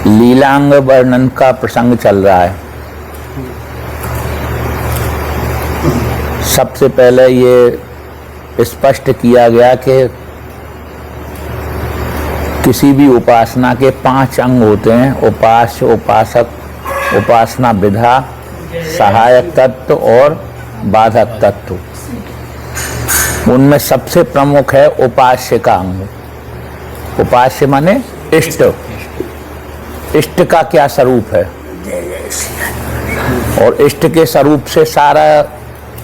लीलांग वर्णन का प्रसंग चल रहा है। सबसे पहले ये स्पष्ट किया गया कि किसी भी उपासना के 5 अंग होते हैं: उपास्य, उपासक, उपासना विधा, सहायक तत्व और बाधक तत्व। उनमें सबसे प्रमुख है उपास्य का अंग। उपास्य माने इष्ट। इष्ट का क्या स्वरूप है, और इष्ट के स्वरूप से सारा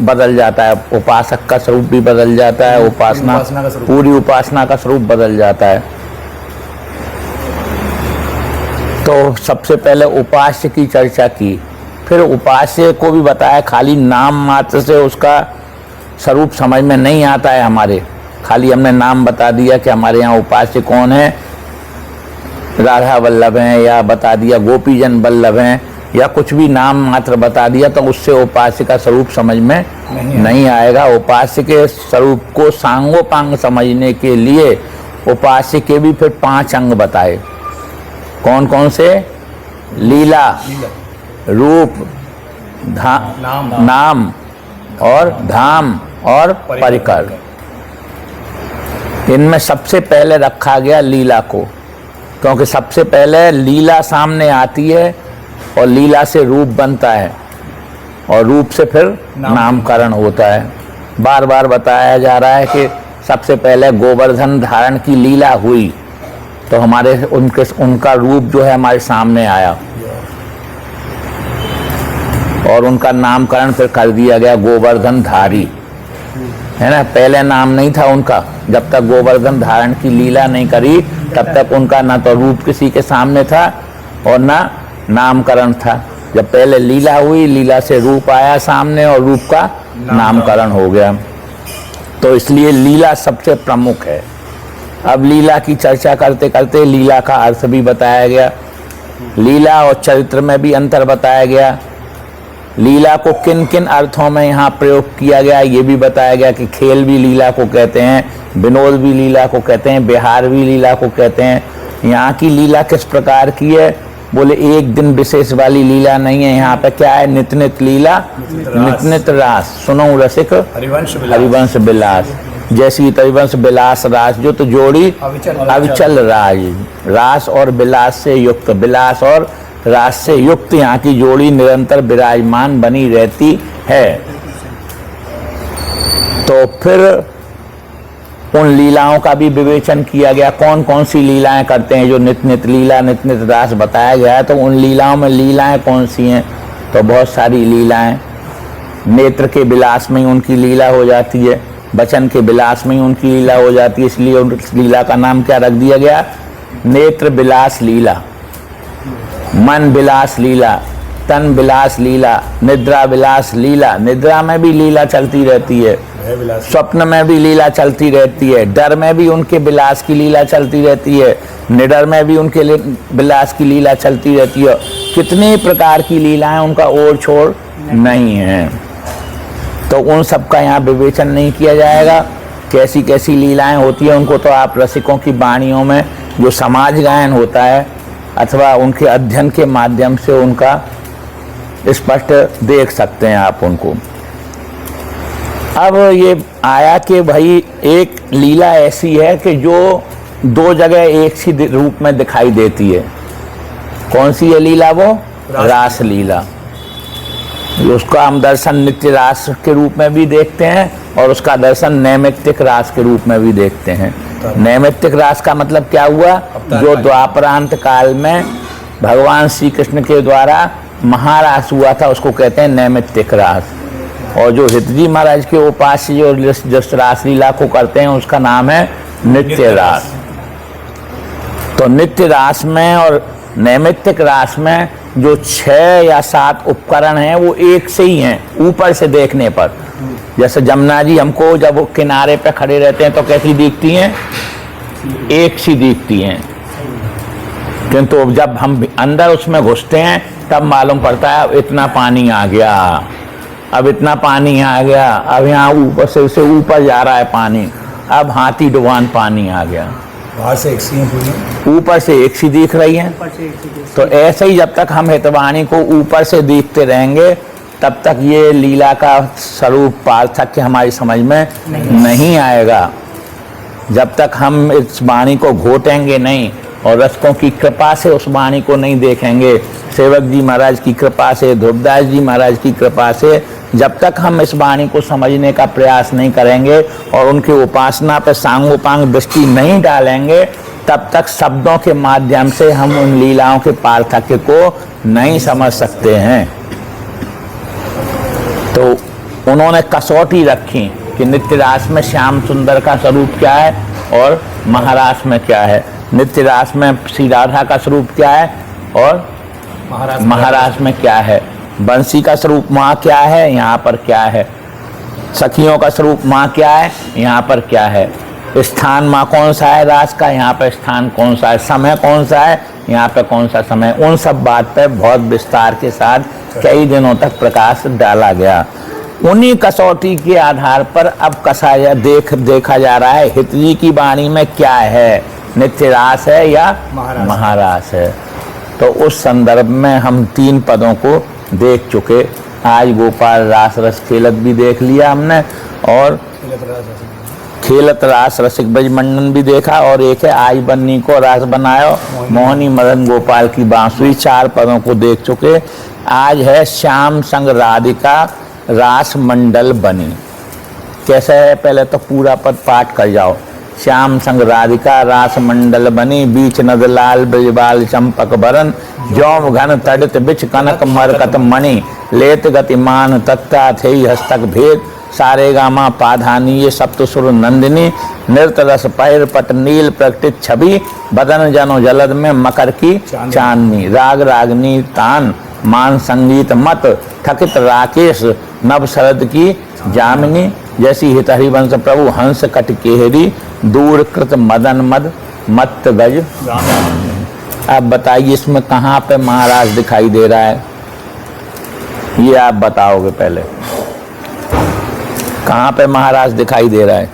बदल जाता है। उपासक का स्वरूप भी बदल जाता है, उपासना पूरी उपासना का स्वरूप बदल जाता है। तो सबसे पहले उपास्य की चर्चा की, फिर उपास्य को भी बताया। खाली नाम मात्र से उसका स्वरूप समझ में नहीं आता है हमारे। खाली हमने नाम बता दिया कि हमारे यहाँ उपास्य कौन है, राधा वल्लभ हैं, या बता दिया गोपीजन वल्लभ हैं, या कुछ भी नाम मात्र बता दिया, तो उससे उपास्य का स्वरूप समझ में नहीं आएगा। उपास्य के स्वरूप को सांगोपांग समझने के लिए उपास्य के भी फिर 5 अंग बताए। कौन कौन से? लीला, रूप, नाम और धाम और परिकर। इनमें सबसे पहले रखा गया लीला को, क्योंकि सबसे पहले लीला सामने आती है और लीला से रूप बनता है और रूप से फिर नामकरण होता है। बार बार बताया जा रहा है कि सबसे पहले गोवर्धन धारण की लीला हुई तो हमारे उनका रूप जो है हमारे सामने आया और उनका नामकरण फिर कर दिया गया गोवर्धन धारी, है ना। पहले नाम नहीं था उनका। जब तक गोवर्धन धारण की लीला नहीं करी तब तक उनका ना तो रूप किसी के सामने था और ना नामकरण था। जब पहले लीला हुई, लीला से रूप आया सामने और रूप का नामकरण हो गया। तो इसलिए लीला सबसे प्रमुख है। अब लीला की चर्चा करते करते लीला का अर्थ भी बताया गया। लीला और चरित्र में भी अंतर बताया गया। लीला को किन किन अर्थों में यहाँ प्रयोग किया गया ये भी बताया गया कि खेल भी लीला को कहते हैं, विनोद भी लीला को कहते हैं, बिहार भी लीला को कहते हैं। यहाँ की लीला किस प्रकार की है? बोले एक दिन विशेष वाली लीला नहीं है। यहाँ पे क्या है? नित नित लीला, नित नित रास। सुनो रसिक हरिवंश विलास। जैसी हरिवंश विलास रास जो तो जोड़ी अविचल राज। रास और विलास से युक्त, विलास और रास से युक्त यहाँ की जोड़ी निरंतर विराजमान बनी रहती है। तो फिर उन लीलाओं का भी विवेचन किया गया। कौन कौन सी लीलाएं करते हैं? जो नित नित लीला, नित नित रास बताया गया है, तो उन लीलाओं में लीलाएं कौन सी हैं? तो बहुत सारी लीलाएं। नेत्र के विलास में ही उनकी लीला हो जाती है, वचन के विलास में ही उनकी लीला हो जाती है। इसलिए उस लीला का नाम क्या रख दिया गया? नेत्र विलास लीला, मन विलास लीला, तन विलास लीला, निद्रा विलास लीला। निद्रा में भी लीला चलती रहती है, स्वप्न में भी लीला चलती रहती है, डर में भी उनके विलास की लीला चलती रहती है, निडर में भी उनके विलास की लीला चलती रहती है। कितने प्रकार की लीलाएं उनका ओर छोड़ नहीं है। तो उन सब का यहाँ विवेचन नहीं किया जाएगा। कैसी कैसी लीलाएं होती है उनको तो आप रसिकों की वाणियों में जो समाज गायन होता है अथवा उनके अध्ययन के माध्यम से उनका स्पष्ट देख सकते हैं आप उनको। अब ये आया कि भाई एक लीला ऐसी है कि जो 2 जगह एक सी रूप में दिखाई देती है। कौन सी है लीला? वो रास लीला। उसका हम दर्शन नित्य रास के रूप में भी देखते हैं और उसका दर्शन नैमित्तिक रास के रूप में भी देखते हैं। नैमित्तिक रास का मतलब क्या हुआ? जो द्वापरांत काल में भगवान श्री कृष्ण के द्वारा महारास हुआ था उसको कहते हैं नैमित्तिक रास। और जो हितजी महाराज के उपास्य जो जिस रास लीला को करते हैं उसका नाम है नित्य रास। तो नित्य रास में और नैमित्तिक रास में जो 6 या 7 उपकरण हैं वो एक से ही हैं ऊपर से देखने पर। जैसे जमुना जी हमको जब वो किनारे पे खड़े रहते हैं तो कैसी दिखती हैं? एक सी दिखती हैं, किंतु जब हम अंदर उसमें घुसते हैं तब मालूम पड़ता है इतना पानी आ गया, अब इतना पानी आ गया, अब यहाँ ऊपर से ऊपर जा रहा है पानी, अब हाथी डुबान पानी आ गया। बाहर से एक सी है पूरी, ऊपर से एक सी दिख रही है। तो ऐसे ही जब तक हम हितवाणी को ऊपर से देखते रहेंगे तब तक ये लीला का स्वरूप पार्थक्य हमारी समझ में नहीं आएगा। जब तक हम इस वाणी को घोटेंगे नहीं और रसिकों की कृपा से उस वाणी को नहीं देखेंगे, सेवक जी महाराज की कृपा से, ध्रुवदास जी महाराज की कृपा से, जब तक हम इस वाणी को समझने का प्रयास नहीं करेंगे और उनकी उपासना पर सांगोपांग दृष्टि नहीं डालेंगे, तब तक शब्दों के माध्यम से हम उन लीलाओं के पार्थक्य को नहीं समझ सकते हैं। तो उन्होंने कसौटी रखी कि नित्य रास में श्याम सुंदर का स्वरूप क्या है और महारास में क्या है। नित्य रास में श्री राधा का स्वरूप क्या है और महारास में क्या है। बंसी का स्वरूप माँ क्या है, यहाँ पर क्या है। सखियों का स्वरूप माँ क्या है, यहाँ पर क्या है। स्थान माँ कौन सा है रास का, यहाँ पर स्थान कौन सा है। समय कौन सा है, यहाँ पे कौन सा समय। उन सब बात पर बहुत विस्तार के साथ कई दिनों तक प्रकाश डाला गया। उन्हीं कसौटी के आधार पर अब देखा जा रहा है हित जी की वाणी में क्या है, नित्य रास है या महारास है। तो उस संदर्भ में हम 3 पदों को देख चुके। आज गोपाल रास रस खेलत भी देख लिया हमने और खेलत रास रसिक ब्रजमंडन भी देखा, और एक है आज बन्नी को रास बनायो मोहनी मदन गोपाल की बांसुरी। 4 पदों को देख चुके। आज है श्याम संग राधिका रास मंडल बनी। कैसा है, पहले तो पूरा पद पाठ कर जाओ। श्याम संग राधिका रास मंडल बनी, बीच नदलाल ब्रजबाल चंपक बरन, जौम घन तड़ित बिच कनक मरकत मणि, लेत गतिमान तत्ता थे हस्तक भेद, सारे गामा पाधानी ये सप्तसुर नंदिनी, नृत रस पैर पट नील प्रकटित छवि, बदन जनो जलद में मकर की चांदनी, राग रागनी तान मान संगीत मत, थकित राकेश नव शरद की जामिनी, जैसी हित हरिवंश प्रभु हंस कट केहरी, दूर कृत मदन मद मत गज। अब बताइए इसमें कहाँ पे महाराज दिखाई दे रहा है, ये आप बताओगे पहले। कहाँ पे महाराज दिखाई दे रहा है?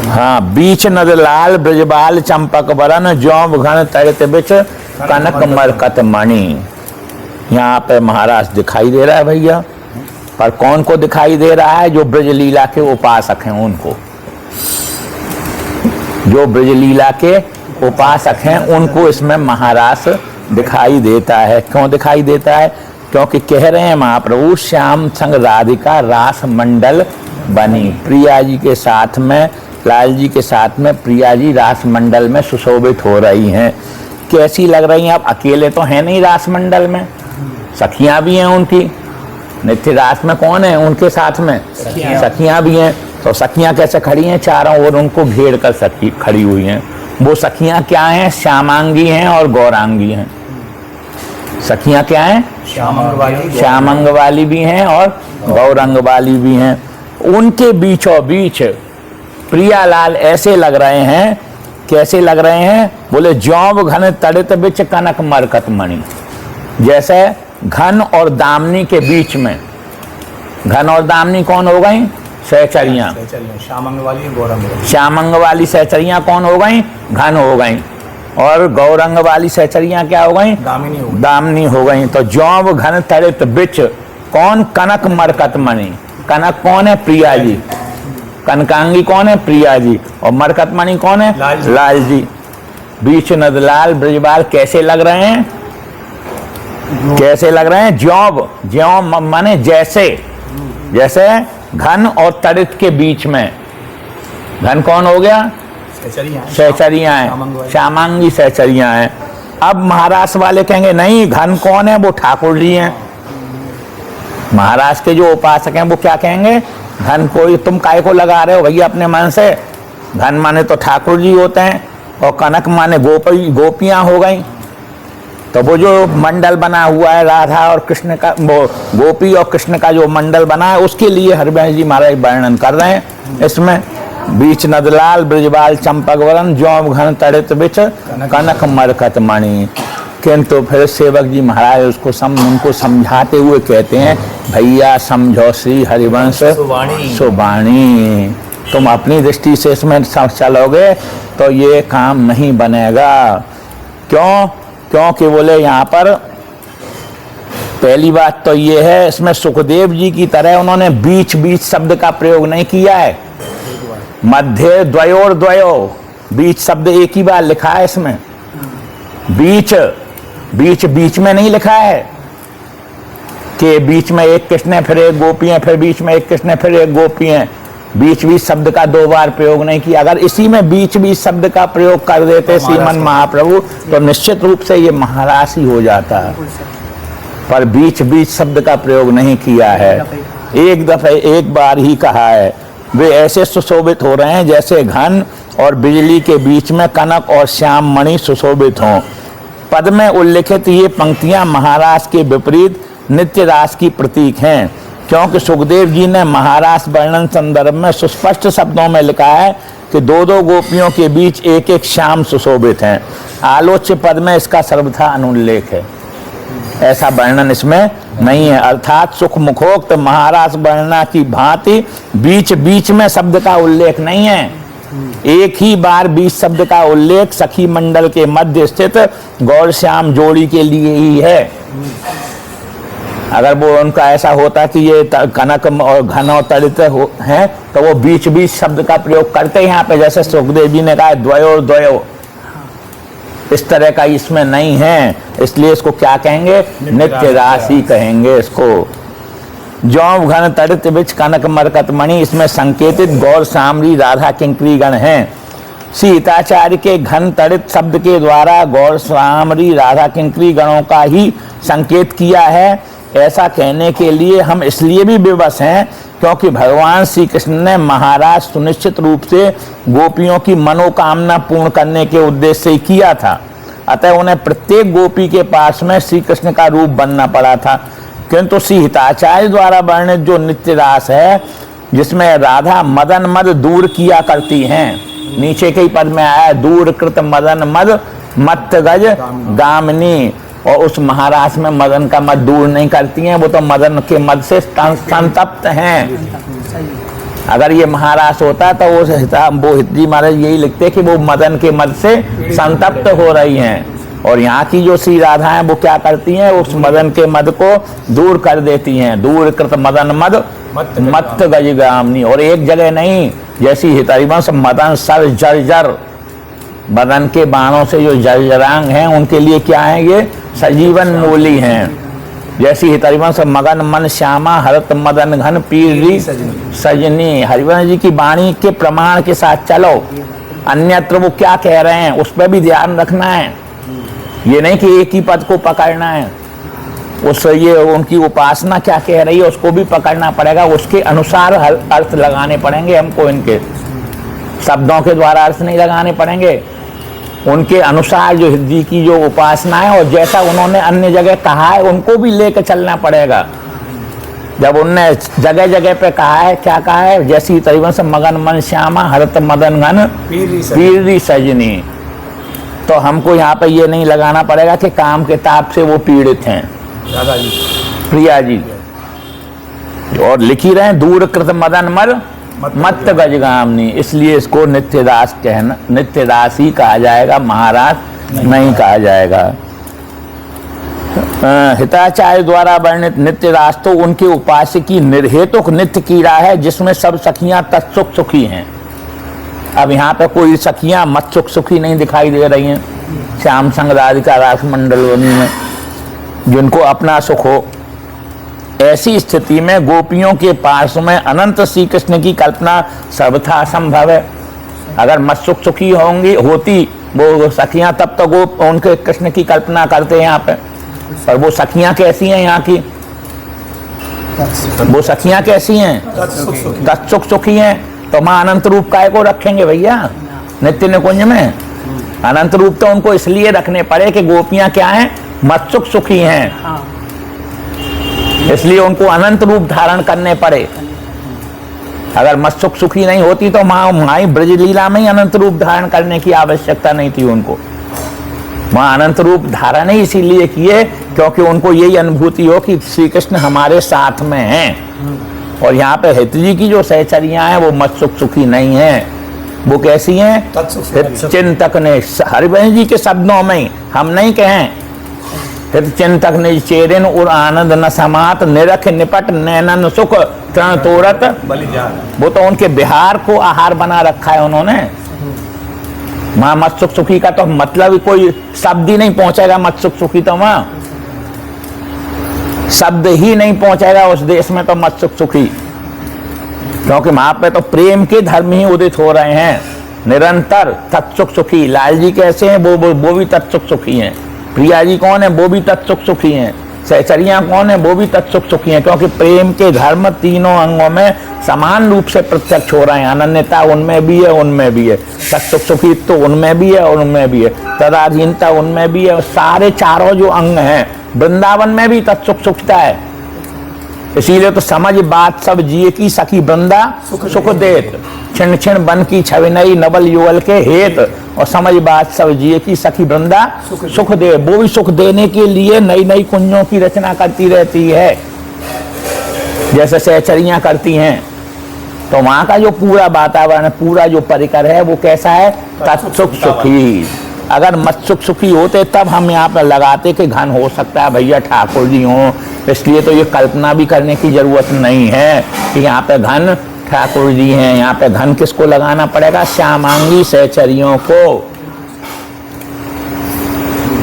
हाँ, बीच नदलाल ब्रजबाल चंपक बरन, जौम घन तड़ित बिच कनक मरकत मणि। यहाँ पे महाराज दिखाई दे रहा है भैया। पर कौन को दिखाई दे रहा है? जो ब्रजलीला के उपासक हैं उनको। जो ब्रजलीला के उपासक हैं उनको इसमें महारास दिखाई देता है। क्यों दिखाई देता है? क्योंकि कह रहे हैं महाप्रभु श्याम संग राधिका रास मंडल बनी। प्रिया जी के साथ में, लाल जी के साथ में प्रिया जी रास मंडल में सुशोभित हो रही हैं। कैसी लग रही हैं? अब अकेले तो हैं नहीं रास मंडल में, सखियां भी हैं उनकी। नित्य रास में कौन है उनके साथ में? सखियां भी हैं। तो सखियां कैसे खड़ी हैं? चारों ओर उनको घेर कर सखी खड़ी हुई हैं। वो सखियां क्या हैं? श्यामांगी हैं और गौरांगी हैं। सखियां क्या हैं? श्यामांग वाली भी हैं और गौरंग वाली भी हैं। उनके बीचों बीच प्रियालाल ऐसे लग रहे हैं। कैसे लग रहे हैं? बोले जौब घन तड़ित बिच कनक मरकत मणि। जैसे घन और दामनी के बीच में, घन और दामनी कौन हो गई? सहचरियां। श्यामंग वाली सहचरियां कौन हो गई? घन हो गई। और गौरंग वाली सहचरियां क्या हो गई? दामनी हो गई। तो जौब घन तड़ित बिच कौन? कनक मरकत मणि। कनक कौन है? प्रिया जी। कनकांगी कौन है? प्रिया जी। और मरकत मणि कौन है? लाल जी। बीच नदलाल ब्रजबाल कैसे लग रहे हैं? कैसे लग रहे हैं? जौब, ज्यों माने जैसे, जैसे घन और तड़ित के बीच में। घन कौन हो गया? सहचरियां हैं, श्यामांगी सहचरियां हैं। अब महाराष्ट्र वाले कहेंगे नहीं, घन कौन है? वो ठाकुर जी हैं। महाराष्ट्र के जो उपासक हैं वो क्या कहेंगे? घन को तुम काय को लगा रहे हो भैया अपने मन से? घन माने तो ठाकुर जी होते हैं और कनक माने गोपियां हो गई। तो वो जो मंडल बना हुआ है राधा और कृष्ण का, वो गोपी और कृष्ण का जो मंडल बना है, उसके लिए हरिवंश जी महाराज वर्णन कर रहे हैं इसमें। बीच नदलाल ब्रजबाल चंपक वरन जौम घन तड़ित बिच कनक मरकत मणि। किंतु फिर सेवक जी महाराज उसको उनको समझाते हुए कहते हैं, भैया समझो श्री हरिवंश सुबाणी, तुम अपनी दृष्टि से इसमें चलोगे तो ये काम नहीं बनेगा। क्यों? क्योंकि बोले यहाँ पर पहली बात तो ये है, इसमें सुखदेव जी की तरह उन्होंने बीच बीच शब्द का प्रयोग नहीं किया है। मध्य द्वयोर द्वयो, बीच शब्द एक ही बार लिखा है इसमें। बीच बीच बीच में नहीं लिखा है कि बीच में एक कृष्ण फिर एक गोपी है, फिर बीच में एक कृष्ण फिर एक गोपी है। बीच बीच शब्द का 2 बार प्रयोग नहीं किया। अगर इसी में बीच बीच शब्द का प्रयोग कर देते श्रीमन महाप्रभु तो निश्चित रूप से ये महारास ही हो जाता है, पर बीच बीच शब्द का प्रयोग नहीं किया है। एक दफे एक बार ही कहा है। वे ऐसे सुशोभित हो रहे हैं जैसे घन और बिजली के बीच में कनक और श्याम मणि सुशोभित हों। पद में उल्लिखित ये पंक्तियां महारास के विपरीत नित्य रास की प्रतीक हैं, क्योंकि सुखदेव जी ने महारास वर्णन संदर्भ में सुस्पष्ट शब्दों में लिखा है कि 2-2 गोपियों के बीच एक एक श्याम सुशोभित हैं। आलोच्य पद में इसका सर्वथा अनुल्लेख है, ऐसा वर्णन इसमें नहीं है। अर्थात सुख मुखोक्त महारास वर्णना की भांति बीच बीच में शब्द का उल्लेख नहीं है। एक ही बार बीच शब्द का उल्लेख सखी मंडल के मध्य स्थित गौर श्याम जोड़ी के लिए ही है। अगर वो उनका ऐसा होता कि ये कनक और घन और तड़ित हैं तो वो बीच बीच शब्द का प्रयोग करते हैं यहाँ पे, जैसे सुखदेव जी ने कहा द्वयो द्वयो, इस तरह का इसमें नहीं है। इसलिए इसको क्या कहेंगे? नित्य राशि कहेंगे इसको। जौ घन तड़ित बिच कनक मरकत मणि, इसमें संकेतित गौर सामरी राधा किंकरी गण हैं। सीताचार्य के घन तड़ित शब्द के द्वारा गौर सामरी राधा किंकरी गणों का ही संकेत किया है। ऐसा कहने के लिए हम इसलिए भी विवश हैं क्योंकि भगवान श्री कृष्ण ने महाराज सुनिश्चित रूप से गोपियों की मनोकामना पूर्ण करने के उद्देश्य से ही किया था। अतः उन्हें प्रत्येक गोपी के पास में श्री कृष्ण का रूप बनना पड़ा था। किंतु श्री हिताचार्य द्वारा वर्णित जो नित्य रास है, जिसमें राधा मदन मद दूर किया करती हैं, नीचे के ही पद में आया दूर कृत मदन मद मत गज गामिनी, और उस महारास में मदन का मद दूर नहीं करती हैं, वो तो मदन के मद से संतप्त हैं। अगर ये महारास होता तो वो हित जी महाराज यही लिखते कि वो मदन के मद से संतप्त हो रही हैं, और यहाँ की जो श्री राधा है वो क्या करती हैं? उस मदन के मद को दूर कर देती हैं। दूर कृत मदन मद मत गजगामिनी, और एक जगह नहीं, जैसी हितरिवंश मदन सर जर्जर, मदन के बाणों से जो जर्जरांग हैं उनके लिए क्या है? ये सजीवन मूली हैं। जैसी हितरिवंश मगन मन श्यामा हरत मदन घन पीरी सजनी, हरिवंश जी की वाणी के प्रमाण के साथ चलो। अन्यत्र वो क्या कह रहे हैं उस पर भी ध्यान रखना है। ये नहीं कि एक ही पद को पकड़ना है, उस ये उनकी उपासना क्या कह रही है उसको भी पकड़ना पड़ेगा, उसके अनुसार अर्थ लगाने पड़ेंगे हमको। इनके शब्दों के द्वारा अर्थ नहीं लगाने पड़ेंगे, उनके अनुसार जो जी की जो उपासना है और जैसा उन्होंने अन्य जगह कहा है उनको भी लेकर चलना पड़ेगा। जब उनने जगह जगह पे कहा है, क्या कहा है? जैसी तरीवन से मगन मन श्यामा हरत मदन घन पीरी सजनी, तो हमको यहाँ पे ये नहीं लगाना पड़ेगा कि काम के ताप से वो पीड़ित हैं दादा जी, प्रिया जी, और लिखी रहे दूर कृत मदन मर मत गजगामिनी। इसलिए इसको नित्यदास कहना, नित्यदास ही कहा जाएगा, महाराज नहीं कहा जाएगा। हिताचार्य द्वारा वर्णित नित्यदास तो उनके उपास्य की निर्हेतुक नित्य कीड़ा है, जिसमें सब सखियां तत्सुख सुखी हैं। अब यहाँ पे कोई सखियां मत्सुख सुखी नहीं दिखाई दे रही हैं। श्याम संग राधिका रास मंडलवनी में जिनको अपना सुख हो, ऐसी स्थिति में गोपियों के पास में अनंत श्री कृष्ण की कल्पना सर्वथा असंभव है। अगर मत्सुख सुखी होती वो सखियां, तब तो गोप उनके कृष्ण की कल्पना करते हैं यहाँ पे। पर वो सखियां कैसी हैं यहाँ की? वो सखियां कैसी हैं? तत्सुख सुखी हैं। तो माँ अनंत रूप काय को रखेंगे भैया नित्य निकुंज में? अनंत रूप तो उनको इसलिए रखने पड़े कि गोपियां क्या हैं? मत्सुख सुखी हैं, इसलिए उनको अनंत रूप धारण करने पड़े। अगर मत्सुख सुखी नहीं होती तो माई ब्रज लीला में ही अनंत रूप धारण करने की आवश्यकता नहीं थी उनको। वहां अनंत रूप धारण ही इसीलिए किए क्योंकि उनको यही अनुभूति हो कि श्री कृष्ण हमारे साथ में हैं। और यहाँ पे हित जी की जो सहचरियां हैं वो मत सुख सुखी नहीं है। वो कैसी हैं? हित चिंतक ने, हरिवंश जी के शब्दों में, हम नहीं कहें। हित चिंतक ने चेरिन और आनंद न समात निरख निपट नैनन सुख तृण तोरत बलिदान। वो तो उनके बिहार को आहार बना रखा है उन्होंने। वहां मत सुख सुखी का तो मतलब ही कोई शब्द ही नहीं पहुंचेगा। मत सुख सुखी तो वहां शब्द ही नहीं पहुंचेगा उस देश में तो मत सुख सुखी, क्योंकि वहां पे तो प्रेम के धर्म ही उदित हो रहे हैं निरंतर। तत्सुख सुखी लाल जी कैसे हैं? वो भी तत्सुख सुखी हैं। प्रिया जी कौन है? वो भी तत्सुख सुखी हैं। सहचरियां कौन है? वो भी तत्सुख सुखी हैं, क्योंकि प्रेम के धर्म तीनों अंगों में समान रूप से प्रत्यक्ष हो रहे हैं। अनन्यता उनमें भी है, उनमें भी है। तत्सुख सुखी तो उनमें भी है और उनमें भी है। तदाधीनता उनमें भी है। और सारे चारों जो अंग हैं वृंदावन में भी तत्सुख सुखता है। इसीलिए तो समझ बात सब जिए की सखी वृंदा सुख देत, छिण छिण बन की छविनई नवल युगल के हेत। और समझ बात सब जिए की सखी वृंदा सुख दे, वो भी सुख देने के लिए नई नई कुंजों की रचना करती रहती है, जैसे सहचरियां करती हैं। तो वहां का जो पूरा वातावरण, पूरा जो परिकर है वो कैसा है? तत्सुख सुखी। अगर मत सुख सुखी होते तब हम यहाँ पे लगाते कि घन हो सकता है भैया ठाकुर जी हों। इसलिए तो ये कल्पना भी करने की जरूरत नहीं है कि यहाँ पे घन ठाकुर जी हैं। यहाँ पे घन किसको लगाना पड़ेगा? श्यामांगी सहचरियों को।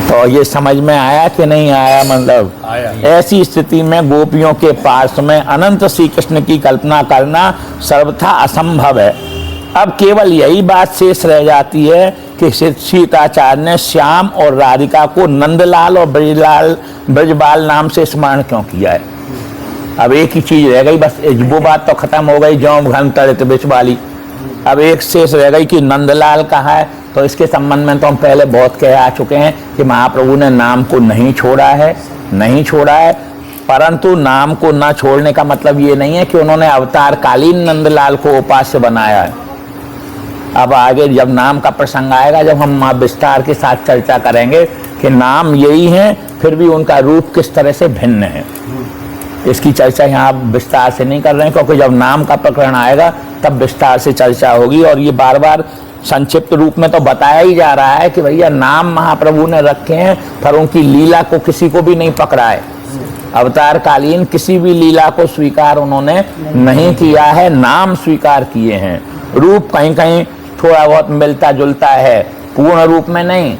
तो ये समझ में आया कि नहीं आया? मतलब आया। ऐसी स्थिति में गोपियों के पास में अनंत श्री कृष्ण की कल्पना करना सर्वथा असंभव है। अब केवल यही बात शेष रह जाती है कि सीताचार्य ने श्याम और राधिका को नंदलाल और ब्रजबाल नाम से स्मरण क्यों किया है। अब एक ही चीज रह गई बस, वो बात तो खत्म हो गई जौं घन तरित बिच वाली। अब एक शेष रह गई कि नंदलाल कहा है। तो इसके संबंध में तो हम पहले बहुत कह आ चुके हैं कि महाप्रभु ने नाम को नहीं छोड़ा है, नहीं छोड़ा है। परंतु नाम को न छोड़ने का मतलब ये नहीं है कि उन्होंने अवतार कालीन नंदलाल को उपास्य बनाया है। अब आगे जब नाम का प्रसंग आएगा, जब हम विस्तार के साथ चर्चा करेंगे कि नाम यही है, फिर भी उनका रूप किस तरह से भिन्न है। इसकी चर्चा यहाँ विस्तार से नहीं कर रहे हैं, क्योंकि जब नाम का प्रकरण आएगा तब विस्तार से चर्चा होगी। और ये बार बार संक्षिप्त रूप में तो बताया ही जा रहा है कि भैया नाम महाप्रभु ने रखे हैं, पर उनकी लीला को किसी को भी नहीं पकड़ा है। अवतार कालीन किसी भी लीला को स्वीकार उन्होंने नहीं किया है, नाम स्वीकार किए हैं। रूप कहीं कहीं थोड़ा बहुत मिलता जुलता है, पूर्ण रूप में नहीं।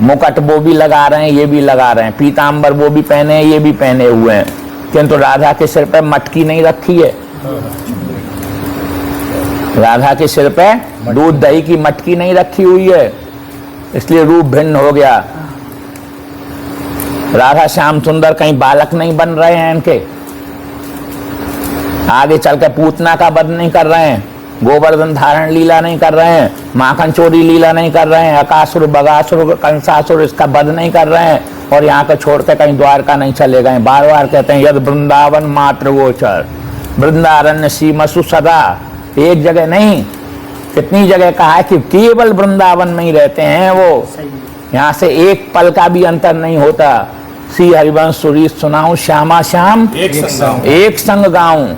मुकुट वो भी लगा रहे हैं, ये भी लगा रहे हैं, पीताम्बर वो भी पहने हैं, ये भी पहने हुए हैं, किंतु राधा के सिर पे मटकी नहीं रखी है। राधा के सिर पे दूध दही की मटकी नहीं रखी हुई है, इसलिए रूप भिन्न हो गया। राधा श्याम सुंदर कहीं बालक नहीं बन रहे हैं इनके, आगे चल के पूतना का वध नहीं कर रहे हैं, गोवर्धन धारण लीला नहीं कर रहे हैं, माखन चोरी लीला नहीं कर रहे हैं, अकासुर बगासुर कंसासुर इसका वध नहीं कर रहे हैं, और यहाँ पे छोड़ के कहीं द्वारका नहीं चले गए। बार बार कहते हैं यद वृंदावन मात्र गोचर वृंदारण्य सीमसु सदा। एक जगह नहीं, कितनी जगह कहा है कि केवल वृंदावन में ही रहते हैं वो, यहाँ से एक पल का भी अंतर नहीं होता। श्री हरिवंश सुरी सुनाऊं श्यामा श्याम एक संग गाऊं।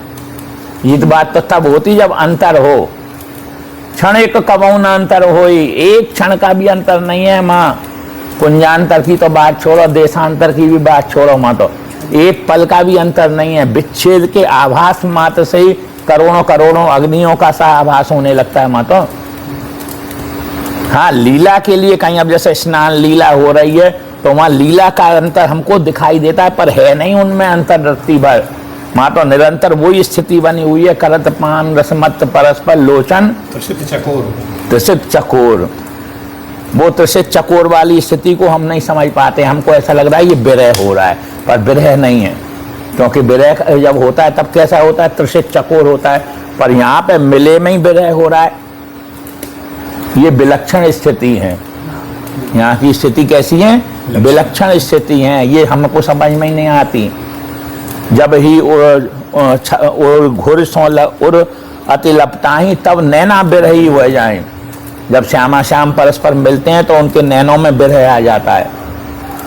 ये तो बात तो तब होती जब अंतर हो। क्षण एक कबहू न अंतर होई, एक क्षण का भी अंतर नहीं है माँ। कुंजांतर की तो बात छोड़ो, देशांतर की भी बात छोड़ो माँ, तो एक पल का भी अंतर नहीं है। विच्छेद के आभास मात्र से ही करोड़ों करोड़ों अग्नियों का सा आभास होने लगता है माँ। तो हाँ, लीला के लिए कहीं अब जैसे स्नान लीला हो रही है तो वहाँ लीला का अंतर हमको दिखाई देता है, पर है नहीं उनमें अंतर रत्ती भर। माँ तो निरंतर वही स्थिति बनी हुई है, करत पान रसमत परस्पर लोचन त्रिषित चकोर। वो त्रिषित चकोर वाली स्थिति को हम नहीं समझ पाते, हमको ऐसा लग रहा है ये विरह हो रहा है, पर विरह नहीं है। क्योंकि विरह जब होता है तब कैसा होता है? त्रिषित चकोर होता है, पर यहाँ पे मिले में ही विरह हो रहा है। ये विलक्षण स्थिति है, यहाँ की स्थिति कैसी है? विलक्षण स्थिति है, ये हमको समझ में ही नहीं आती। जब ही घुर सो उर अति लपटाही तब नैना बिरही हो जाए। जब श्यामा श्याम परस्पर मिलते हैं तो उनके नैनों में विरह आ जाता है।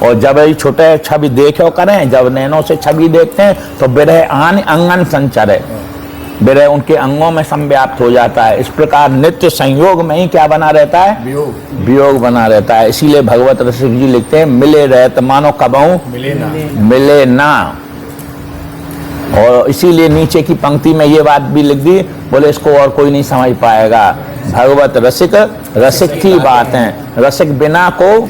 और जब ये छोटे छवि देखो करें, जब नैनों से छवि देखते हैं तो विरह आन अंगन संचर है, विरह उनके अंगों में संव्याप्त हो जाता है। इस प्रकार नित्य संयोग में ही क्या बना रहता है? वियोग। वियोग बना रहता है। इसीलिए भगवत रसिक जी लिखते हैं, मिले रहत मानो कबहू मिले ना। मिले ना। और इसीलिए नीचे की पंक्ति में ये बात भी लिख दी, बोले इसको और कोई नहीं समझ पाएगा। भगवत रसिक रसिक की बात है, रसिक बिना को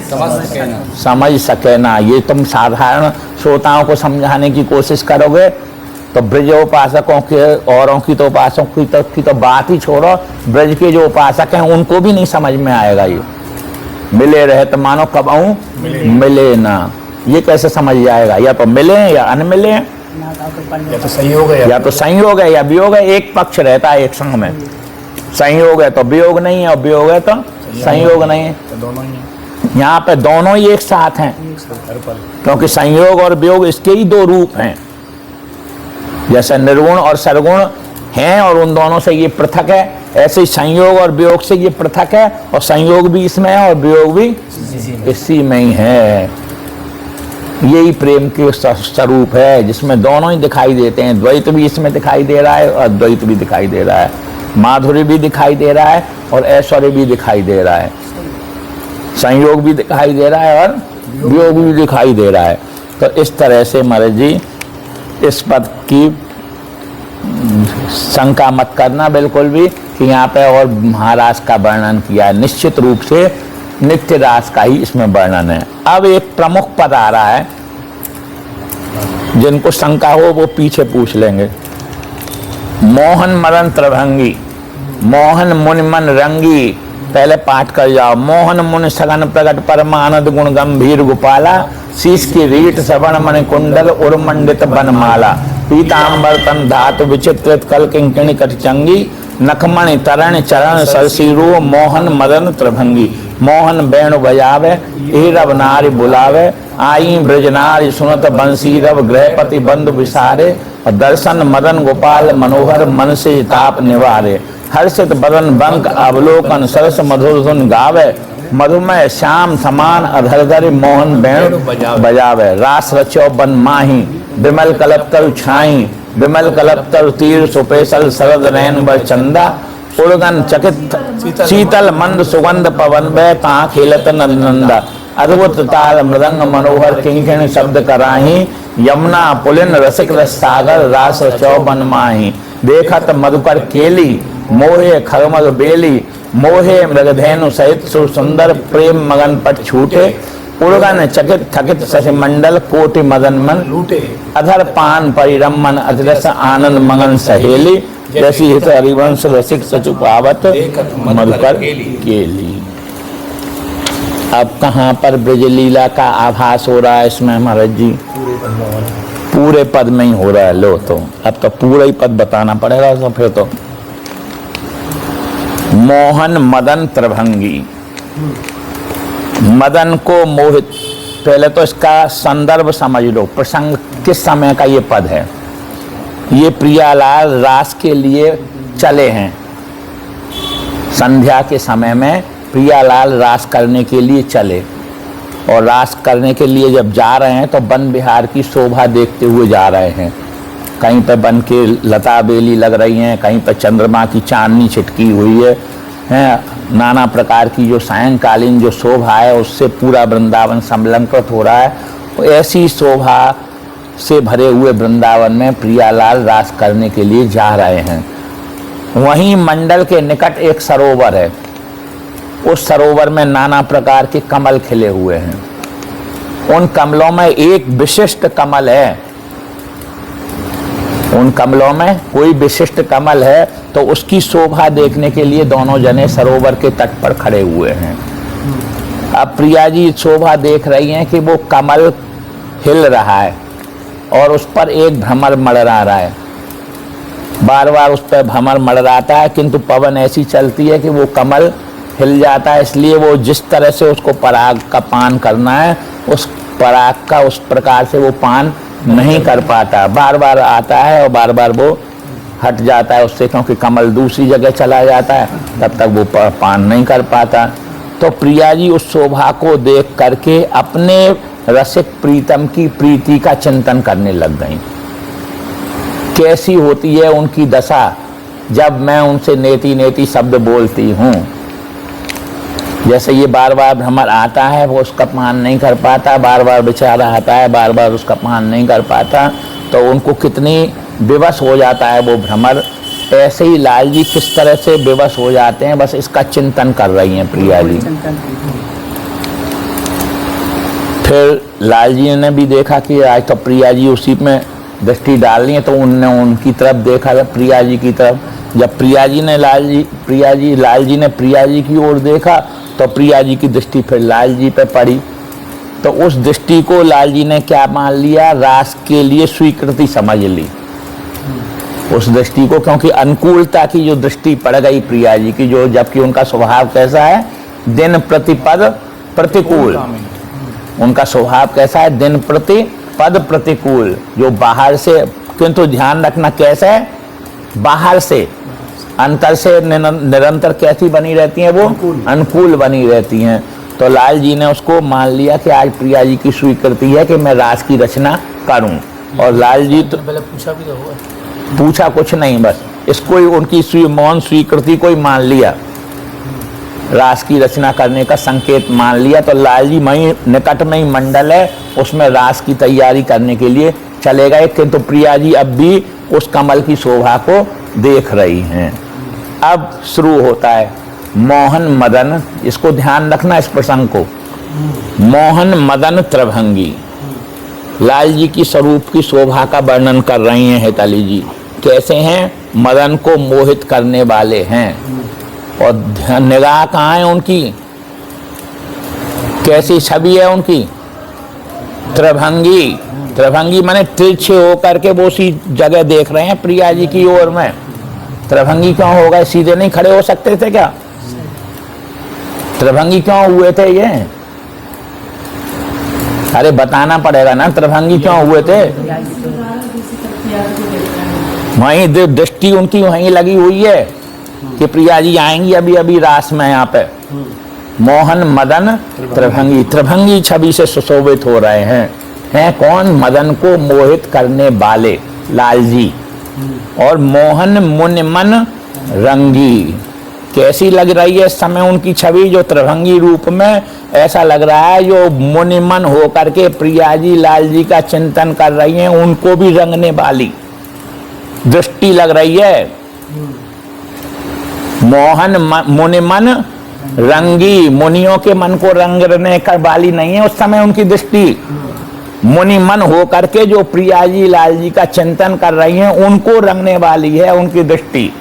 समझ सके ना। ये तुम साधारण श्रोताओं को समझाने की कोशिश करोगे तो ब्रज उपासकों के, औरों की तो उपासकों की तो बात ही छोड़ो, ब्रज के जो उपासक हैं उनको भी नहीं समझ में आएगा। ये मिले रहे तो मानो कबहू मिले ना, ये कैसे समझ जाएगा? या तो मिले या अनमिले, या तो संयोग है या तो संयोग है या वियोग है। एक पक्ष रहता है एक संग में, संयोग है तो वियोग नहीं है और वियोग है तो संयोग नहीं है। तो दोनों ही यहाँ पे दोनों ही एक साथ हैं, हर पल। क्योंकि संयोग और वियोग इसके ही दो रूप हैं। जैसे निर्गुण और सरगुण हैं और उन दोनों से ये पृथक है, ऐसे ही संयोग और वियोग से ये पृथक है, और संयोग भी इसमें है और वियोग भी इसी में ही है। यही प्रेम के स्वरूप है, जिसमें दोनों ही दिखाई देते हैं। द्वैत भी इसमें दिखाई दे रहा है और अद्वैत भी दिखाई दे रहा है, माधुर्य भी दिखाई दे रहा है और ऐश्वर्य भी दिखाई दे रहा है, संयोग भी दिखाई दे रहा है और वियोग भी दिखाई दे रहा है। तो इस तरह से महाराज जी इस पद की शंका मत करना बिल्कुल भी कि यहाँ पे और महाराज का वर्णन किया है। निश्चित रूप से नित्य रास का ही इसमें वर्णन है। अब एक प्रमुख पद आ रहा है, जिनको शंका हो वो पीछे पूछ लेंगे। मोहन मदन त्रभंगी, मोहन मुनि मन रंगी। पहले पाठ कर जाओ। मोहन मुनि सगन प्रगट परमानंद गुण गंभीर गोपाला, शीश की रीट श्रवण मन कुंडल उर्मंडित बनमाला, पीतांबर तन धातु विचित्रित कल किंकिणी कटचंगी, नखमणि तरण चरण सरसीरू मोहन मदन त्रभंगी। मोहन वेणु बजावे हीरव नारी बुलावे, आई ब्रजनारी सुनत बंसी रव गृहपति बंधु विसारे, और दर्शन मदन गोपाल मनोहर मन से ताप निवारे, हर्षित बदन बंक अवलोकन सरस मधुर धुन गावे, मधुमय श्याम समान अधरधर मोहन वेणु बजावे, रास रचो बन माही विमल कलपतर छाई, विमल कलपतर तीर सुपेशल शरद नयन बर चंदा, उर्गन चकित शीतल मंद सुगंध पवन वे कहाँ खेलत नंदा, अद्भुत ताल मृदंग मनोहर किंकिणी शब्द कराही, यमुना पुलिन रसिक रस सागर रास रचो बन माही, देखत मधुकर केली मोहे खगमग बेली, मोहे मृगधेनु सहित सुंदर प्रेम मगन पट छूटे, उर्गन चकित थकित शशि मंडल कोटि मदन मन लूटे, अधर पान परिरमन अतिरस आनंद मगन सहेली, जैसी हित हरिवंश रसिक सचु पावत मधुकर केली। अब कहाँ पर ब्रज लीला का आभास हो रहा है इसमें महाराज जी? पूरे पद में ही हो रहा है। लो तो अब तो पूरा ही पद बताना पड़ेगा। तो फिर तो मोहन मदन त्रभंगी, मदन को मोहित। पहले तो इसका संदर्भ समझ लो, प्रसंग किस समय का ये पद है। ये प्रियालाल रास के लिए चले हैं, संध्या के समय में प्रियालाल रास करने के लिए चले, और रास करने के लिए जब जा रहे हैं तो वन विहार की शोभा देखते हुए जा रहे हैं। कहीं पर वन के लता बेली लग रही हैं, कहीं पर चंद्रमा की चांदनी छिटकी हुई है, नाना प्रकार की जो सायंकालीन जो शोभा है उससे पूरा वृंदावन संलग्नित हो रहा है। तो ऐसी शोभा से भरे हुए वृंदावन में प्रियालाल रास करने के लिए जा रहे हैं। वहीं मंडल के निकट एक सरोवर है, उस सरोवर में नाना प्रकार के कमल खिले हुए हैं। उन कमलों में एक विशिष्ट कमल है, उन कमलों में कोई विशिष्ट कमल है, तो उसकी शोभा देखने के लिए दोनों जने सरोवर के तट पर खड़े हुए हैं। अब प्रिया जी शोभा देख रही हैं कि वो कमल हिल रहा है और उस पर एक भ्रमर मंडरा रहा है, बार बार उस पर भ्रमर मंडराता है, किंतु पवन ऐसी चलती है कि वो कमल हिल जाता है। इसलिए वो जिस तरह से उसको पराग का पान करना है, उस पराग का उस प्रकार से वो पान नहीं कर पाता, बार बार आता है और बार बार वो हट जाता है उससे, क्योंकि कमल दूसरी जगह चला जाता है, तब तक वो पान नहीं कर पाता। तो प्रिया जी उस शोभा को देख करके अपने रसिक प्रीतम की प्रीति का चिंतन करने लग गई। कैसी होती है उनकी दशा जब मैं उनसे नेति नेति शब्द बोलती हूँ। जैसे ये बार बार भ्रमर आता है, वो उसका पान नहीं कर पाता, बार बार बेचारा आता है, बार बार उसका पान नहीं कर पाता, तो उनको कितनी विवश हो जाता है वो भ्रमर। ऐसे ही लाल जी किस तरह से विवश हो जाते हैं, बस इसका चिंतन कर रही हैं प्रिया जी। फिर लाल जी ने भी देखा कि आज तो प्रिया जी उसी में दृष्टि डालनी है, तो उनने उनकी तरफ देखा, प्रिया जी की तरफ। जब प्रिया जी ने लाल जी ने प्रिया जी की ओर देखा, तो प्रिया जी की दृष्टि फिर लाल जी पे पड़ी। तो उस दृष्टि को लाल जी ने क्या मान लिया, रास के लिए स्वीकृति समझ ली उस दृष्टि को, क्योंकि अनुकूलता की जो दृष्टि पड़ गई प्रिया जी की, जो जबकि उनका स्वभाव कैसा है, दिन प्रतिपद प्रतिकूल। उनका स्वभाव कैसा है, दिन प्रति पद प्रतिकूल। जो बाहर से, किंतु ध्यान रखना कैसे है, बाहर से अंतर से निरंतर कैसी बनी रहती हैं, वो अनुकूल बनी रहती हैं। तो लाल जी ने उसको मान लिया कि आज प्रिया जी की स्वीकृति है कि मैं रास की रचना करूं। और लाल जी तो पहले पूछा भी तो हुआ, पूछा कुछ नहीं, बस इसको ही उनकी मौन स्वीकृति को ही मान लिया, रास की रचना करने का संकेत मान लिया। तो लाल जी वहीं निकट में ही मंडल है, उसमें रास की तैयारी करने के लिए चले गए, किंतु प्रिया जी अब भी उस कमल की शोभा को देख रही हैं। अब शुरू होता है मोहन मदन, इसको ध्यान रखना इस प्रसंग को। मोहन मदन त्रिभंगी लाल जी की स्वरूप की शोभा का वर्णन कर रही हैं हेताली जी। कैसे हैं, मदन को मोहित करने वाले हैं। और निगाह कहाँ है उनकी, कैसी छवि है उनकी, त्रिभंगी। त्रिभंगी माने तिरछे होकर के वो उसी जगह देख रहे हैं प्रिया जी की ओर में। त्रिभंगी क्यों हो गए, सीधे नहीं खड़े हो सकते थे क्या, त्रिभंगी क्यों हुए थे ये, अरे बताना पड़ेगा ना, त्रिभंगी क्यों हुए थे। वहीं दृष्टि उनकी वहीं लगी हुई है कि प्रिया जी आएंगी अभी अभी रास में यहाँ पे। मोहन मदन त्रिभंगी, त्रिभंगी छवि से सुशोभित हो रहे हैं कौन, मदन को मोहित करने वाले लाल जी। और मोहन मुन मन रंगी, कैसी लग रही है इस समय उनकी छवि, जो त्रिभंगी रूप में ऐसा लग रहा है जो मुनिमन होकर के प्रिया जी लाल जी का चिंतन कर रही हैं, उनको भी रंगने वाली दृष्टि लग रही है। मोहन मुनिमन रंगी, मुनियों के मन को रंगने कर वाली नहीं है उस समय उनकी दृष्टि। मुनिमन होकर के जो प्रिया जी लाल जी का चिंतन कर रही हैं, उनको रंगने वाली है उनकी दृष्टि।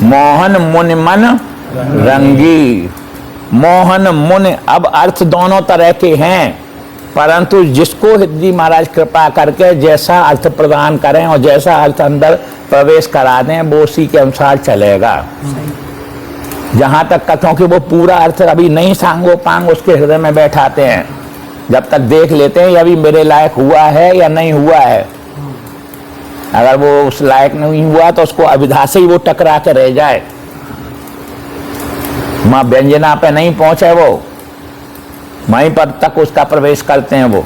मोहन मुन मन रंगी, मोहन मुन, अब अर्थ दोनों तरह के हैं, परंतु जिसको हितजी महाराज कृपा करके जैसा अर्थ प्रदान करें और जैसा अर्थ अंदर प्रवेश करा दें, वो उसी के अनुसार चलेगा। जहां तक कथों कि वो पूरा अर्थ अभी नहीं सांगो पांग उसके हृदय में बैठाते हैं, जब तक देख लेते हैं अभी मेरे लायक हुआ है या नहीं हुआ है। अगर वो उस लायक नहीं हुआ तो उसको अविधा से ही वो टकरा के रह जाए, मां व्यंजना पे नहीं पहुंचे, वो वहीं पर तक उसका प्रवेश करते हैं। वो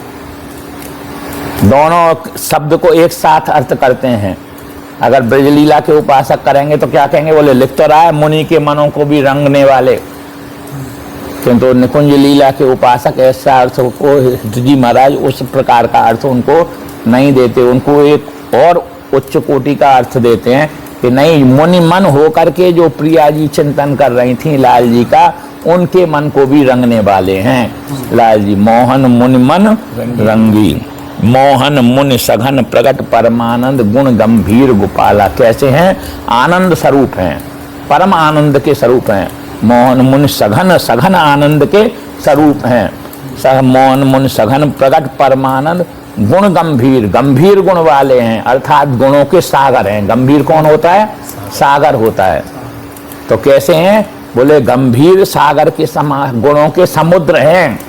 दोनों शब्द को एक साथ अर्थ करते हैं। अगर ब्रजलीला के उपासक करेंगे तो क्या कहेंगे, बोले लिख तो रहा है मुनि के मनों को भी रंगने वाले, किंतु तो निकुंज लीला के उपासक ऐसा अर्थ को जी महाराज उस प्रकार का अर्थ उनको नहीं देते, उनको एक और उच्च कोटि का अर्थ देते हैं कि नहीं, मुनि मन होकर के जो प्रिया जी चिंतन कर रही थी लाल जी का, उनके मन को भी रंगने वाले हैं लाल जी। मोहन मुनि मन रंगी, मोहन मुनि सघन प्रगट परमानंद गुण गंभीर गोपाला, कैसे हैं, आनंद स्वरूप हैं, परम आनंद के स्वरूप हैं। मोहन मुनि सघन, सघन आनंद के स्वरूप हैं। मोहन मुनि सघन प्रगट परमानंद गुण गंभीर, गंभीर गुण वाले हैं, अर्थात गुणों के सागर हैं। गंभीर कौन होता है, सागर होता है। तो कैसे हैं, बोले गंभीर सागर के समान गुणों के समुद्र हैं।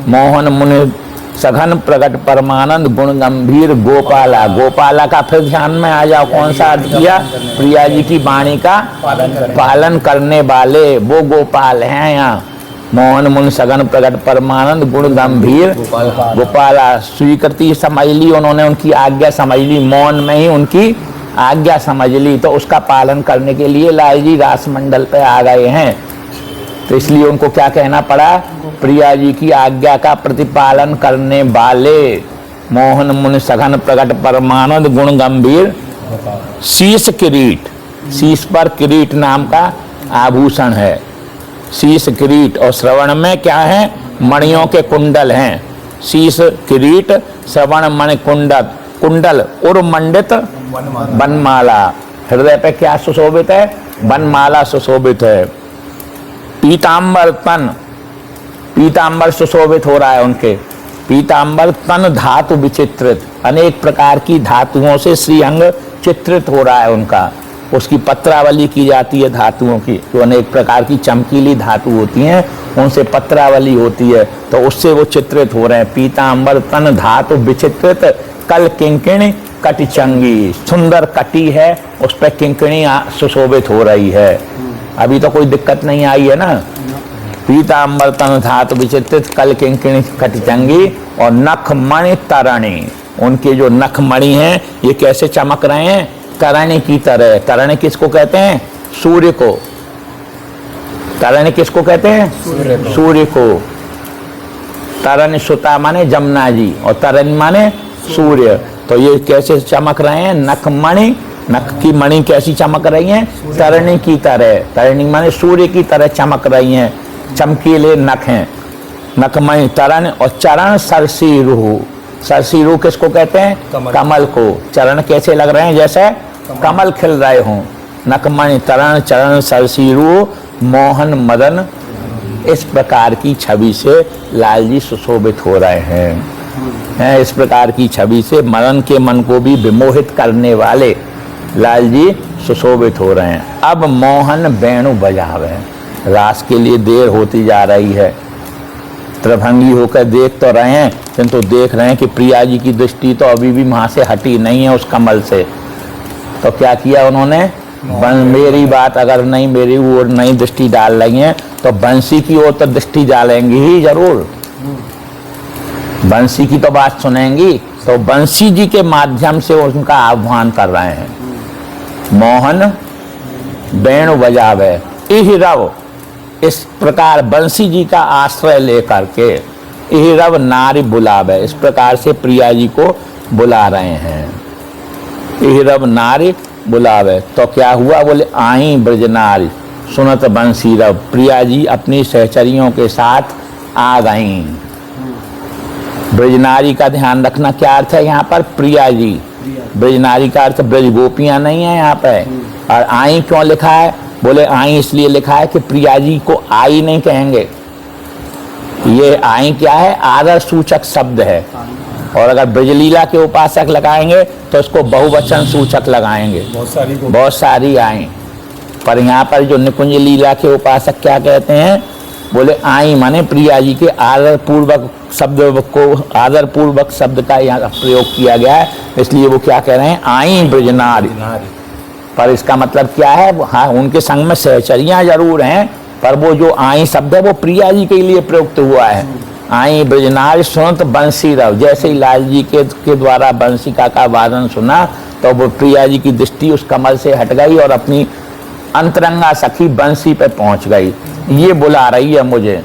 मोहन मुनि सघन प्रगट परमानंद गुण गंभीर गोपाला। गोपाला का फिर ध्यान में आ जाओ, कौन सा अर्थ किया? प्रिया जी की वाणी का पालन करने वाले वो गोपाल हैं यहाँ। मोहन मुन सघन प्रगट परमानंद गुण गंभीर गोपाला। स्वीकृति समझ ली उन्होंने, उनकी आज्ञा समझ ली, मौन में ही उनकी आज्ञा समझ ली, तो उसका पालन करने के लिए लाल जी रासमंडल पे आ गए हैं। तो इसलिए उनको क्या कहना पड़ा? प्रिया जी की आज्ञा का प्रतिपालन करने वाले मोहन मुन सघन प्रगट परमानंद गुण गंभीर। शीश किरीट, शीश पर किरीट नाम का आभूषण है, शीश किरीट। और श्रवण में क्या है? मणियों के कुंडल हैं। शीश किरीट, श्रवण मणि कुंडल, कुंडल उर्मंडित वनमाला। हृदय पे क्या सुशोभित है? वनमाला सुशोभित है। पीतांबर तन, पीतांबर सुशोभित हो रहा है उनके। पीतांबर तन धातु विचित्रित, अनेक प्रकार की धातुओं से श्रीअंग चित्रित हो रहा है उनका। उसकी पत्रावली की जाती है धातुओं की, जो अनेक प्रकार की चमकीली धातु होती हैं उनसे पत्रावली होती है, तो उससे वो चित्रित हो रहे हैं। पीतांबर तन धातु विचित्रित कल किंकिणी कटिचंगी, सुंदर कटी है, उस पर किंकिणी सुशोभित हो रही है। अभी तो कोई दिक्कत नहीं आई है ना। पीतांबर तन धातु विचित्रित कल किंकिणी कटिचंगी। और नखमणि तरणी, उनके जो नखमणि हैं ये कैसे चमक रहे हैं? तरणी की तरह। तरणी किसको कहते हैं? सूर्य को। तरणी किसको कहते हैं? सूर्य को। तरणी सुता माने जमुना जी, और तरणी माने सूर्य। तो ये कैसे चमक रहे हैं? नखमणि, नख की मणि कैसी चमक रही हैं? तरणी की तरह। तरणी माने सूर्य की तरह चमक रही हैं, चमकीले नख हैं। नखमणि तरण। और चरण सरसीरुह, सरसीरुह किसको कहते हैं? कमल को। चरण कैसे लग रहे हैं? जैसे कमल खिल रहे हों। नखमणि तरण चरण सरसीरुह मोहन मदन, इस प्रकार की छवि से लाल जी सुशोभित हो रहे हैं। इस प्रकार की छवि से मदन के मन को भी विमोहित करने वाले लाल जी सुशोभित हो रहे हैं। अब मोहन वेणु बजावे। रास के लिए देर होती जा रही है, त्रिभंगी होकर देख तो रहे हैं, किंतु देख रहे हैं कि प्रिया जी की दृष्टि तो अभी भी वहां से हटी नहीं है उस कमल से। तो क्या किया उन्होंने? मेरी बात अगर नहीं, मेरी ओर नहीं दृष्टि डाल रही हैं तो बंसी की ओर तो दृष्टि डालेंगी ही जरूर। बंसी की तो बात सुनेंगी, तो बंसी जी के माध्यम से उनका आह्वान कर रहे हैं। मोहन वेणु बजावे इहिरव, इस प्रकार बंसी जी का आश्रय लेकर के इहिरव नारी बुलावे, इस प्रकार से प्रिया जी को बुला रहे हैं। इहिरव नारी बुलावे। तो क्या हुआ? बोले आई ब्रजनारी सुनत बंसी रव। प्रिया जी अपनी सहचरियों के साथ आ गईं। ब्रजनारी का ध्यान रखना, क्या अर्थ है यहाँ पर? प्रिया जी। ब्रजनारी का अर्थ ब्रज गोपियां नहीं है यहाँ पे। और आई क्यों लिखा है? बोले आई इसलिए लिखा है कि प्रिया जी को आई नहीं कहेंगे। ये आई क्या है? आदर सूचक शब्द है। और अगर ब्रजलीला के उपासक लगाएंगे तो इसको बहुवचन सूचक लगाएंगे, बहुत सारी आई। पर यहाँ पर जो निकुंज लीला के उपासक क्या कहते हैं? बोले आई माने प्रिया जी के आदर पूर्वक शब्द को, आदर पूर्वक शब्द का यहाँ प्रयोग किया गया है, इसलिए वो क्या कह रहे हैं? आई ब्रजनारी। पर इसका मतलब क्या है? हाँ, उनके संग में सहचरियां जरूर हैं, पर वो जो आई शब्द है वो प्रिया जी के लिए प्रयुक्त हुआ है। आई ब्रजनारी सुनत बंसी रव। जैसे ही लाल जी के द्वारा बंसिका का वादन सुना तो वो प्रिया जी की दृष्टि उस कमल से हट गई और अपनी अंतरंगा सखी बंसी पे पहुंच गई। ये बुला रही है मुझे,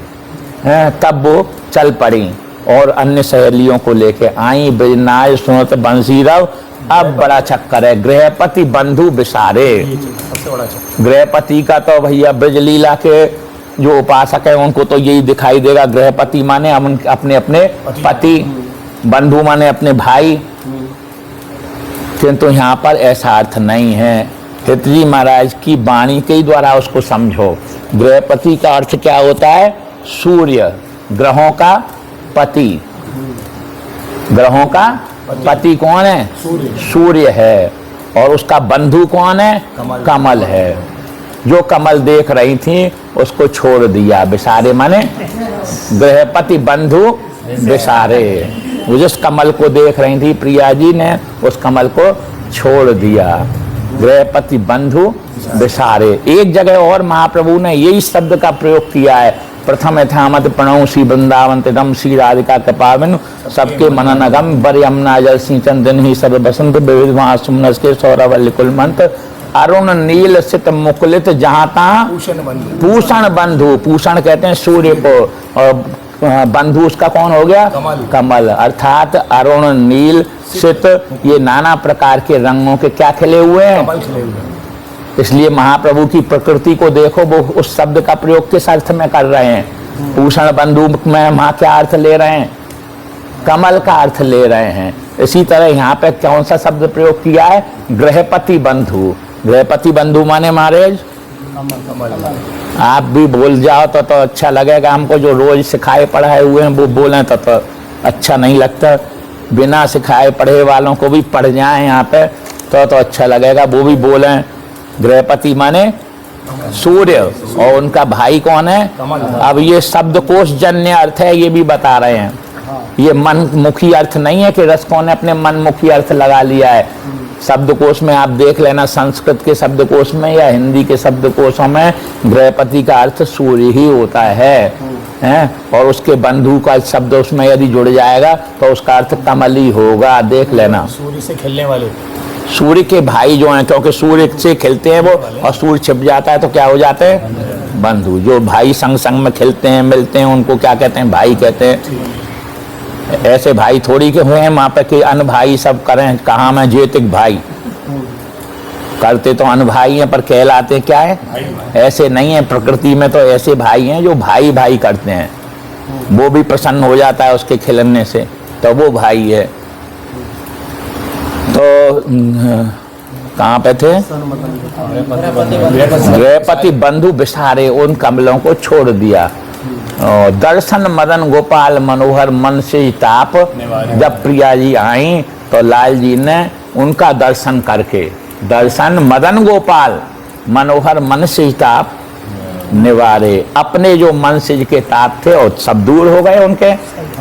तब वो चल पड़ी और अन्य सहेलियों को लेके आई ब्रजनारी सुनत बंसी रव। अब बड़ा चक्कर है, गृहपति बंधु विसारे। गृहपति का तो भैया ब्रजलीला के जो उपासक है उनको तो यही दिखाई देगा। गृहपति माने अपने अपने पति, बंधु माने अपने भाई, किंतु यहाँ पर ऐसा अर्थ नहीं है। हितजी महाराज की वाणी के द्वारा उसको समझो। गृहपति का अर्थ क्या होता है? सूर्य, ग्रहों का पति। ग्रहों का पति कौन है? सूर्य है। और उसका बंधु कौन है? कमल है। जो कमल देख रही थी उसको छोड़ दिया। विसारे माने गृहपति बंधु बिसारे। वो जिस कमल को देख रही थी प्रिया जी ने उस कमल को छोड़ दिया। गृहपति बंधु बिसारे। एक जगह और महाप्रभु ने यही शब्द का प्रयोग किया है। प्रथम यथामत प्रणव श्री वृंदावन तम श्री राधिका कृपाविन सबके मनन अगम बर यमुना जल सिंचन दिन ही सब बसंत विविध महासुमनस के सौरवल्ली कुलमंत अरुण नील सित मुकुलित जहाँ तहाँ पूषण बंधु। पूषण कहते हैं सूर्य को, और बंधु उसका कौन हो गया? कमल। अर्थात अरुण नील सित ये नाना प्रकार के रंगों के क्या खिले हुए हैं। इसलिए महाप्रभु की प्रकृति को देखो, वो उस शब्द का प्रयोग किस अर्थ में कर रहे हैं? पूषण बंधु में वहां क्या अर्थ ले रहे हैं? कमल का अर्थ ले रहे हैं। इसी तरह यहाँ पे कौन सा शब्द प्रयोग किया है? गृहपति बंधु। गृहपति बंधु माने महाराज आप भी बोल जाओ तो अच्छा लगेगा हमको। जो रोज सिखाए पढ़ाए हुए हैं वो बोलें तो अच्छा नहीं लगता। बिना सिखाए पढ़े वालों को भी पढ़ जाए यहाँ पे तो अच्छा लगेगा, वो भी बोलें। गृहपति माने सूर्य, और उनका भाई कौन है? अब ये शब्दकोश जन्य अर्थ है, ये भी बता रहे हैं। ये मनमुखी अर्थ नहीं है कि रसिकों ने अपने मनमुखी अर्थ लगा लिया है। शब्दकोश में आप देख लेना, संस्कृत के शब्दकोश में या हिंदी के शब्दकोशों में गृहपति का अर्थ सूर्य ही होता है। और उसके बंधु का शब्द उसमें यदि जुड़ जाएगा तो उसका अर्थ कमल ही होगा। देख लेना, सूर्य से खेलने वाले, सूर्य के भाई जो हैं, क्योंकि सूर्य से खेलते हैं वो, और सूर्य छिप जाता है तो क्या हो जाते हैं? बंधु। जो भाई संग संग में खेलते हैं मिलते हैं उनको क्या कहते हैं? भाई कहते हैं। ऐसे भाई थोड़ी के हुए हैं वहाँ पे कि अन भाई सब करें, कहाँ में जेतिक भाई करते तो अन भाई हैं पर कहलाते क्या है? ऐसे नहीं है। प्रकृति में तो ऐसे भाई हैं जो भाई भाई करते हैं, वो भी प्रसन्न हो जाता है उसके खिलने से, तो वो भाई है। तो कहाँ पे थे? गृहपति बंधु बिसारे, उन कमलों को छोड़ दिया। दर्शन मदन गोपाल मनोहर मन से ताप। जब प्रिया जी आई तो लाल जी ने उनका दर्शन करके, दर्शन मदन गोपाल मनोहर मन से ताप निवारे। अपने जो मन से के ताप थे और सब दूर हो गए उनके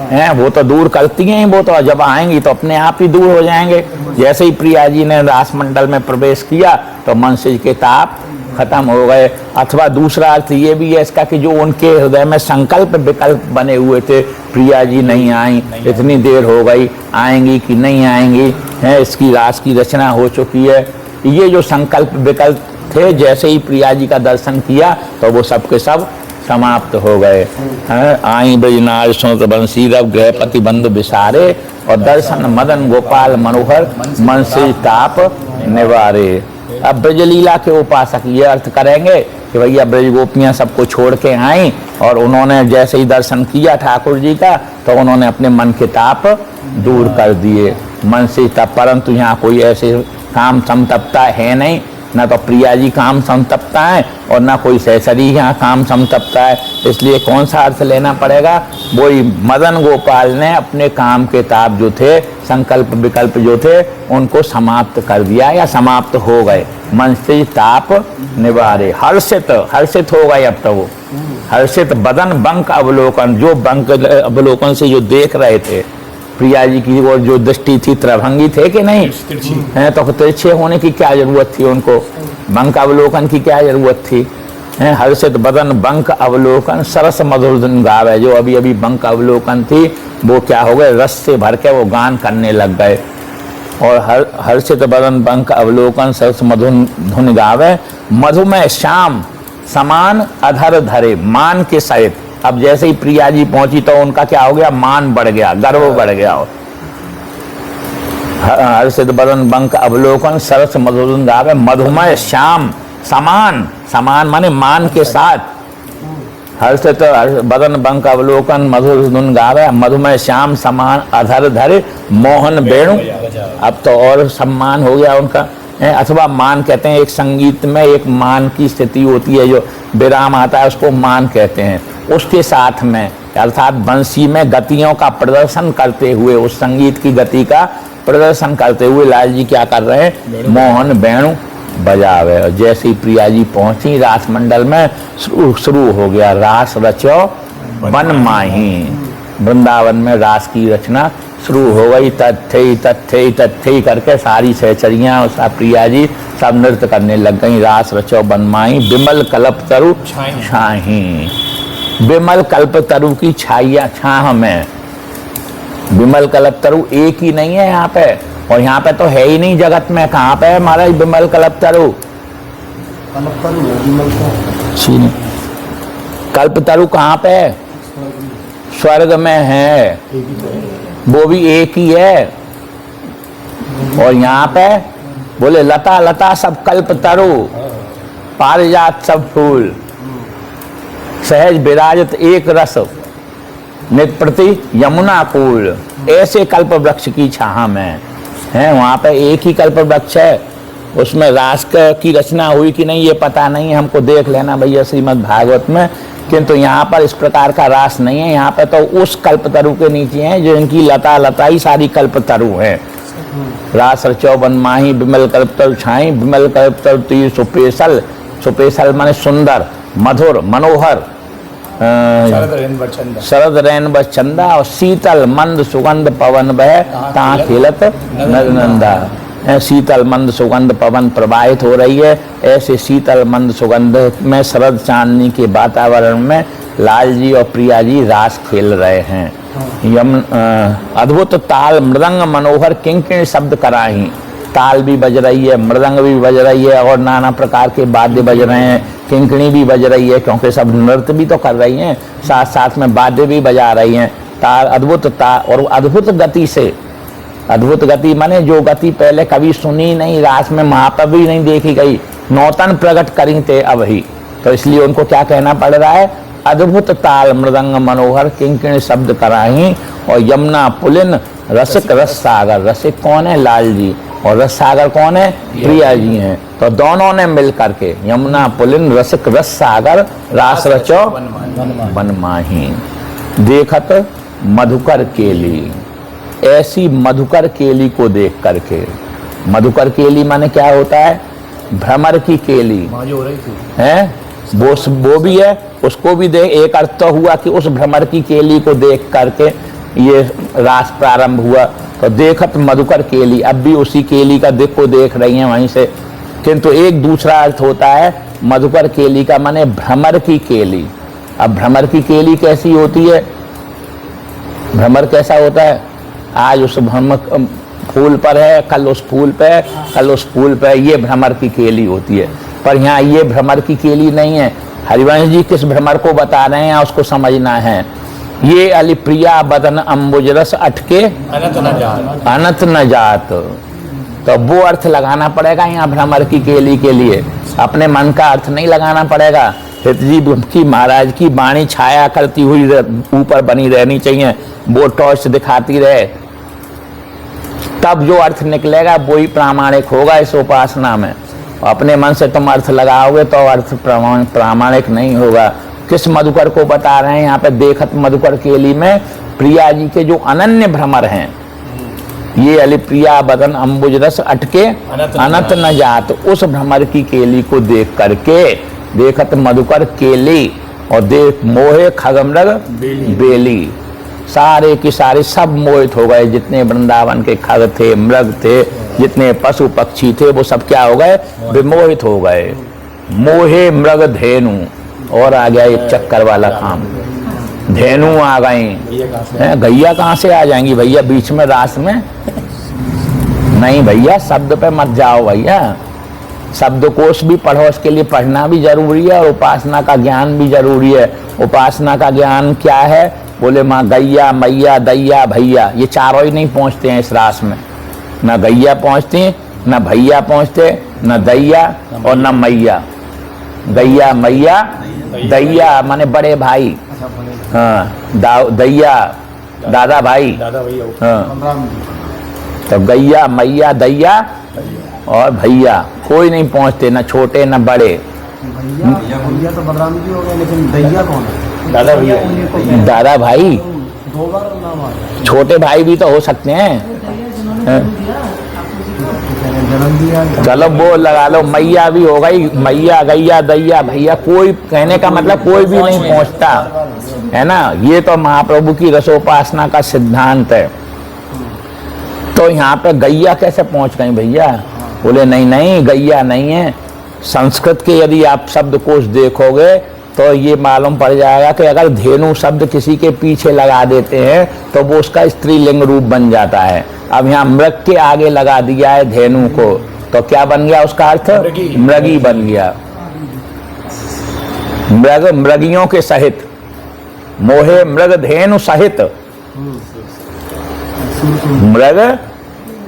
हैं। वो तो दूर करती हैं, वो तो जब आएंगी तो अपने आप ही दूर हो जाएंगे। जैसे ही प्रिया जी ने रासमंडल में प्रवेश किया तो मन से के ताप खत्म हो गए। अथवा दूसरा अर्थ ये भी है इसका कि जो उनके हृदय में संकल्प विकल्प बने हुए थे, प्रिया जी नहीं आई, इतनी देर हो गई, आएंगी कि नहीं आएंगी, है इसकी रास की रचना हो चुकी है, ये जो संकल्प विकल्प थे, जैसे ही प्रिया जी का दर्शन किया तो वो सब के सब समाप्त हो गए। आई ब्रजनाज सुनत बंसी रव गृहपति बंधु बिसारे, और दर्शन मदन गोपाल मनोहर मन से ताप निवारे। अब ब्रजलीला के उपासक ये अर्थ करेंगे कि भैया ब्रज गोपियाँ सबको छोड़ के आई और उन्होंने जैसे ही दर्शन किया ठाकुर जी का तो उन्होंने अपने मन के ताप दूर कर दिए। मन से ताप, परंतु यहाँ कोई ऐसे काम संतप्ता है नहीं, ना तो प्रिया जी काम संतप्ता है और ना कोई सहसरी यहाँ काम संतप्ता है। इसलिए कौन सा अर्थ लेना पड़ेगा? वही मदन गोपाल ने अपने काम के ताप जो थे, संकल्प विकल्प जो थे, उनको समाप्त कर दिया या समाप्त हो गए। मन से ताप निवारे। हर्षित, हर्षित हो गए अब तो वो। हर्षित बदन बंक अवलोकन, जो बंक अवलोकन से जो देख रहे थे प्रिया जी की और जो दृष्टि थी, त्रभंगी थे कि नहीं है, तो तिरछे होने की क्या जरूरत थी उनको? बंक अवलोकन की क्या जरूरत थी? हर्षित बदन बंक अवलोकन सरस मधुर धुन गावे। जो अभी अभी बंक अवलोकन थी वो क्या हो गए? रस से भर के वो गान करने लग गए। और हर्षित बदन बंक अवलोकन सरस मधुर धुन गावे। मधुमय श्याम समान अधर धरे, मान के सहित। अब जैसे ही प्रिया जी पहुंची तो उनका क्या हो गया? मान बढ़ गया, गर्व बढ़ गया। हर्षित बदन बंक अवलोकन सरस मधुर धुन गावे। मधुमय श्याम समान, समान माने मान के साथ। हर्षित बदन बंक अवलोकन मधुर धुन गावे। मधुमय श्याम समान अधर धरे मोहन वेणु। अब तो और सम्मान हो गया उनका। अथवा मान कहते हैं, एक संगीत में एक मान की स्थिति होती है, जो विराम आता है उसको मान कहते हैं। उसके साथ में अर्थात बंसी में गतियों का प्रदर्शन करते हुए, उस संगीत की गति का प्रदर्शन करते हुए लाल जी क्या कर रहे हैं? मोहन वेणु बजावे। और जैसे ही प्रिया जी पहुंची रास मंडल में शुरू हो गया। रास रचो बन माही, वृंदावन में रास की रचना शुरू हो गई। तथ्य करके सारी सहचरियाँ और सा प्रिया जी सब नृत्य करने लग गई। रास रचो बनमाई विमल कल्प तरु छाही। विमल कल्प तरु की छाइया छाह में, विमल कल्प तरु एक ही नहीं है यहाँ पे, और यहाँ पे तो है ही नहीं जगत में। कहाँ पे है महाराज विमल कल्प तरु? कल्प तरु कहाँ पे है? स्वर्ग में है, वो भी एक ही है। और यहाँ पे बोले लता लता सब कल्प तरु, पारिजात सब फूल, सहज विराजत एक रस, नित प्रति यमुना कूल। ऐसे कल्प वृक्ष की छाह में है, वहाँ पे एक ही कल्प वृक्ष है। उसमें रास की रचना हुई कि नहीं ये पता नहीं, हमको देख लेना भैया श्रीमद् भागवत में। किंतु यहाँ पर इस प्रकार का रास नहीं है। यहाँ पे तो उस कल्पतरु के नीचे हैं जो इनकी लता लता ही सारी कल्पतरु है। रास रचो बनमाही विमल कल्पतरु छाई। विमल कल्पतरु तीर सुपेशल, सुपेशल माने सुंदर, मधुर, मनोहर, शरद रैन बस चंदा, और शीतल मंद सुगंध पवन बह ता खेलत नंदा। शीतल मंद सुगंध पवन प्रवाहित हो रही है। ऐसे शीतल मंद सुगंध में शरद चांदनी के वातावरण में लाल जी और प्रिया जी रास खेल रहे हैं। अद्भुत ताल मृदंग मनोहर किंकिणी शब्द कराही। ताल भी बज रही है, मृदंग भी बज रही है, और नाना प्रकार के वाद्य बज रहे हैं, किंकिणी भी बज रही है, क्योंकि सब नृत्य भी तो कर रही हैं, साथ साथ में वाद्य भी बजा रही हैं। ताल अद्भुत ताल और अद्भुत गति से, अद्भुत गति माने जो गति पहले कभी सुनी नहीं, रास में वहाँ पर भी नहीं देखी गई, नौतन प्रकट करी थे अब ही। तो इसलिए उनको क्या कहना पड़ रहा है? अद्भुत ताल मृदंग मनोहर किंकिणी शब्द कराही। और यमुना पुलिन रसिक रस सागर। रसिक कौन है? लाल जी। और रस सागर कौन है? प्रिया जी हैं। तो दोनों ने मिल करके यमुना पुलिन रसिक रस सागर रास रचो बनमाही। देखत मधुकर केली। ऐसी मधुकर केली को देख करके, मधुकर केली माने क्या होता है? भ्रमर की केली है, वो भी है, उसको भी देख। एक अर्थ तो हुआ कि उस भ्रमर की केली को देख करके ये रास प्रारंभ हुआ। तो देखत मधुकर केली, अब भी उसी केली का को देख रही हैं वहीं से। किंतु एक दूसरा अर्थ होता है मधुकर केली का, माने भ्रमर की केली। अब भ्रमर की केली कैसी होती है? भ्रमर कैसा होता है? आज उस भ्रमर फूल पर है, कल उस फूल पे, कल उस फूल पे, ये भ्रमर की केली होती है। पर यहाँ ये भ्रमर की केली नहीं है। हरिवंश जी किस भ्रमर को बता रहे हैं उसको समझना है। ये अलिप्रिया बदन अम्बुजरस अटके अनंत न जात। तो वो अर्थ लगाना पड़ेगा यहाँ भ्रमर की केली के लिए, अपने मन का अर्थ नहीं लगाना पड़ेगा। जी की महाराज की वाणी छाया करती हुई ऊपर बनी रहनी चाहिए, वो टॉर्च दिखाती रहे, तब जो अर्थ निकलेगा वही प्रामाणिक होगा इस उपासना में। अपने मन से तुम अर्थ लगाओगे तो अर्थ प्रामाणिक नहीं होगा। किस मधुकर को बता रहे हैं यहाँ पे? देखत मधुकर केली में प्रिया जी के जो अनन्य भ्रमर हैं, ये अलिप्रिया बदन अम्बुज रस अटके अनंत न जात, उस भ्रमर की केली को देख करके, देखत मधुकर केली और देख मोहे खगमृग बेली, सारे के सारे सब मोहित हो गए। जितने वृंदावन के खग थे, मृग थे, जितने पशु पक्षी थे, वो सब क्या हो गए? विमोहित हो गए। मोहे मृग धेनु, और आ गया एक चक्कर वाला काम, धेनु आ गई। गैया कहाँ से आ जाएंगी भैया बीच में रास में? नहीं भैया, शब्द पे मत जाओ भैया, शब्दकोश भी पढ़ो, उसके लिए पढ़ना भी जरूरी है और उपासना का ज्ञान भी जरूरी है। उपासना का ज्ञान क्या है? बोले माँ गैया मैया दैया भैया, ये चारों ही नहीं पहुँचते हैं इस रास में। न गैया पहुँचती, न भैया पहुँचते, न दैया और न मैया। गैया मैया दैया माने बड़े भाई, हाँ, दैया दादा भाई, हाँ। तो गैया मैया दैया और भैया कोई नहीं पहुँचते, न छोटे न बड़े। भैया तो बलराम जी हो गए, लेकिन दैया कौन है? दादा भैया, दादा भाई, दो बार नाम आया। छोटे भाई भी तो हो सकते हैं। जन्म दिया। चलो वो लगा लो, मैया भी हो गई, मैया गैया दैया भैया, कोई कहने का मतलब कोई भी नहीं पहुंचता है ना। ये तो महाप्रभु की रसोपासना का सिद्धांत है। तो यहाँ पे गैया कैसे पहुंच गई भैया? बोले नहीं नहीं, गैया नहीं है। संस्कृत के यदि आप शब्दकोश देखोगे तो ये मालूम पड़ जाएगा कि अगर धेनु शब्द किसी के पीछे लगा देते हैं तो वो उसका स्त्रीलिंग रूप बन जाता है। अब यहाँ मृग के आगे लगा दिया है धेनु को, तो क्या बन गया उसका अर्थ? मृगी बन गया। मृग मृगियों के सहित, मोहे मृग धेनु सहित, मृग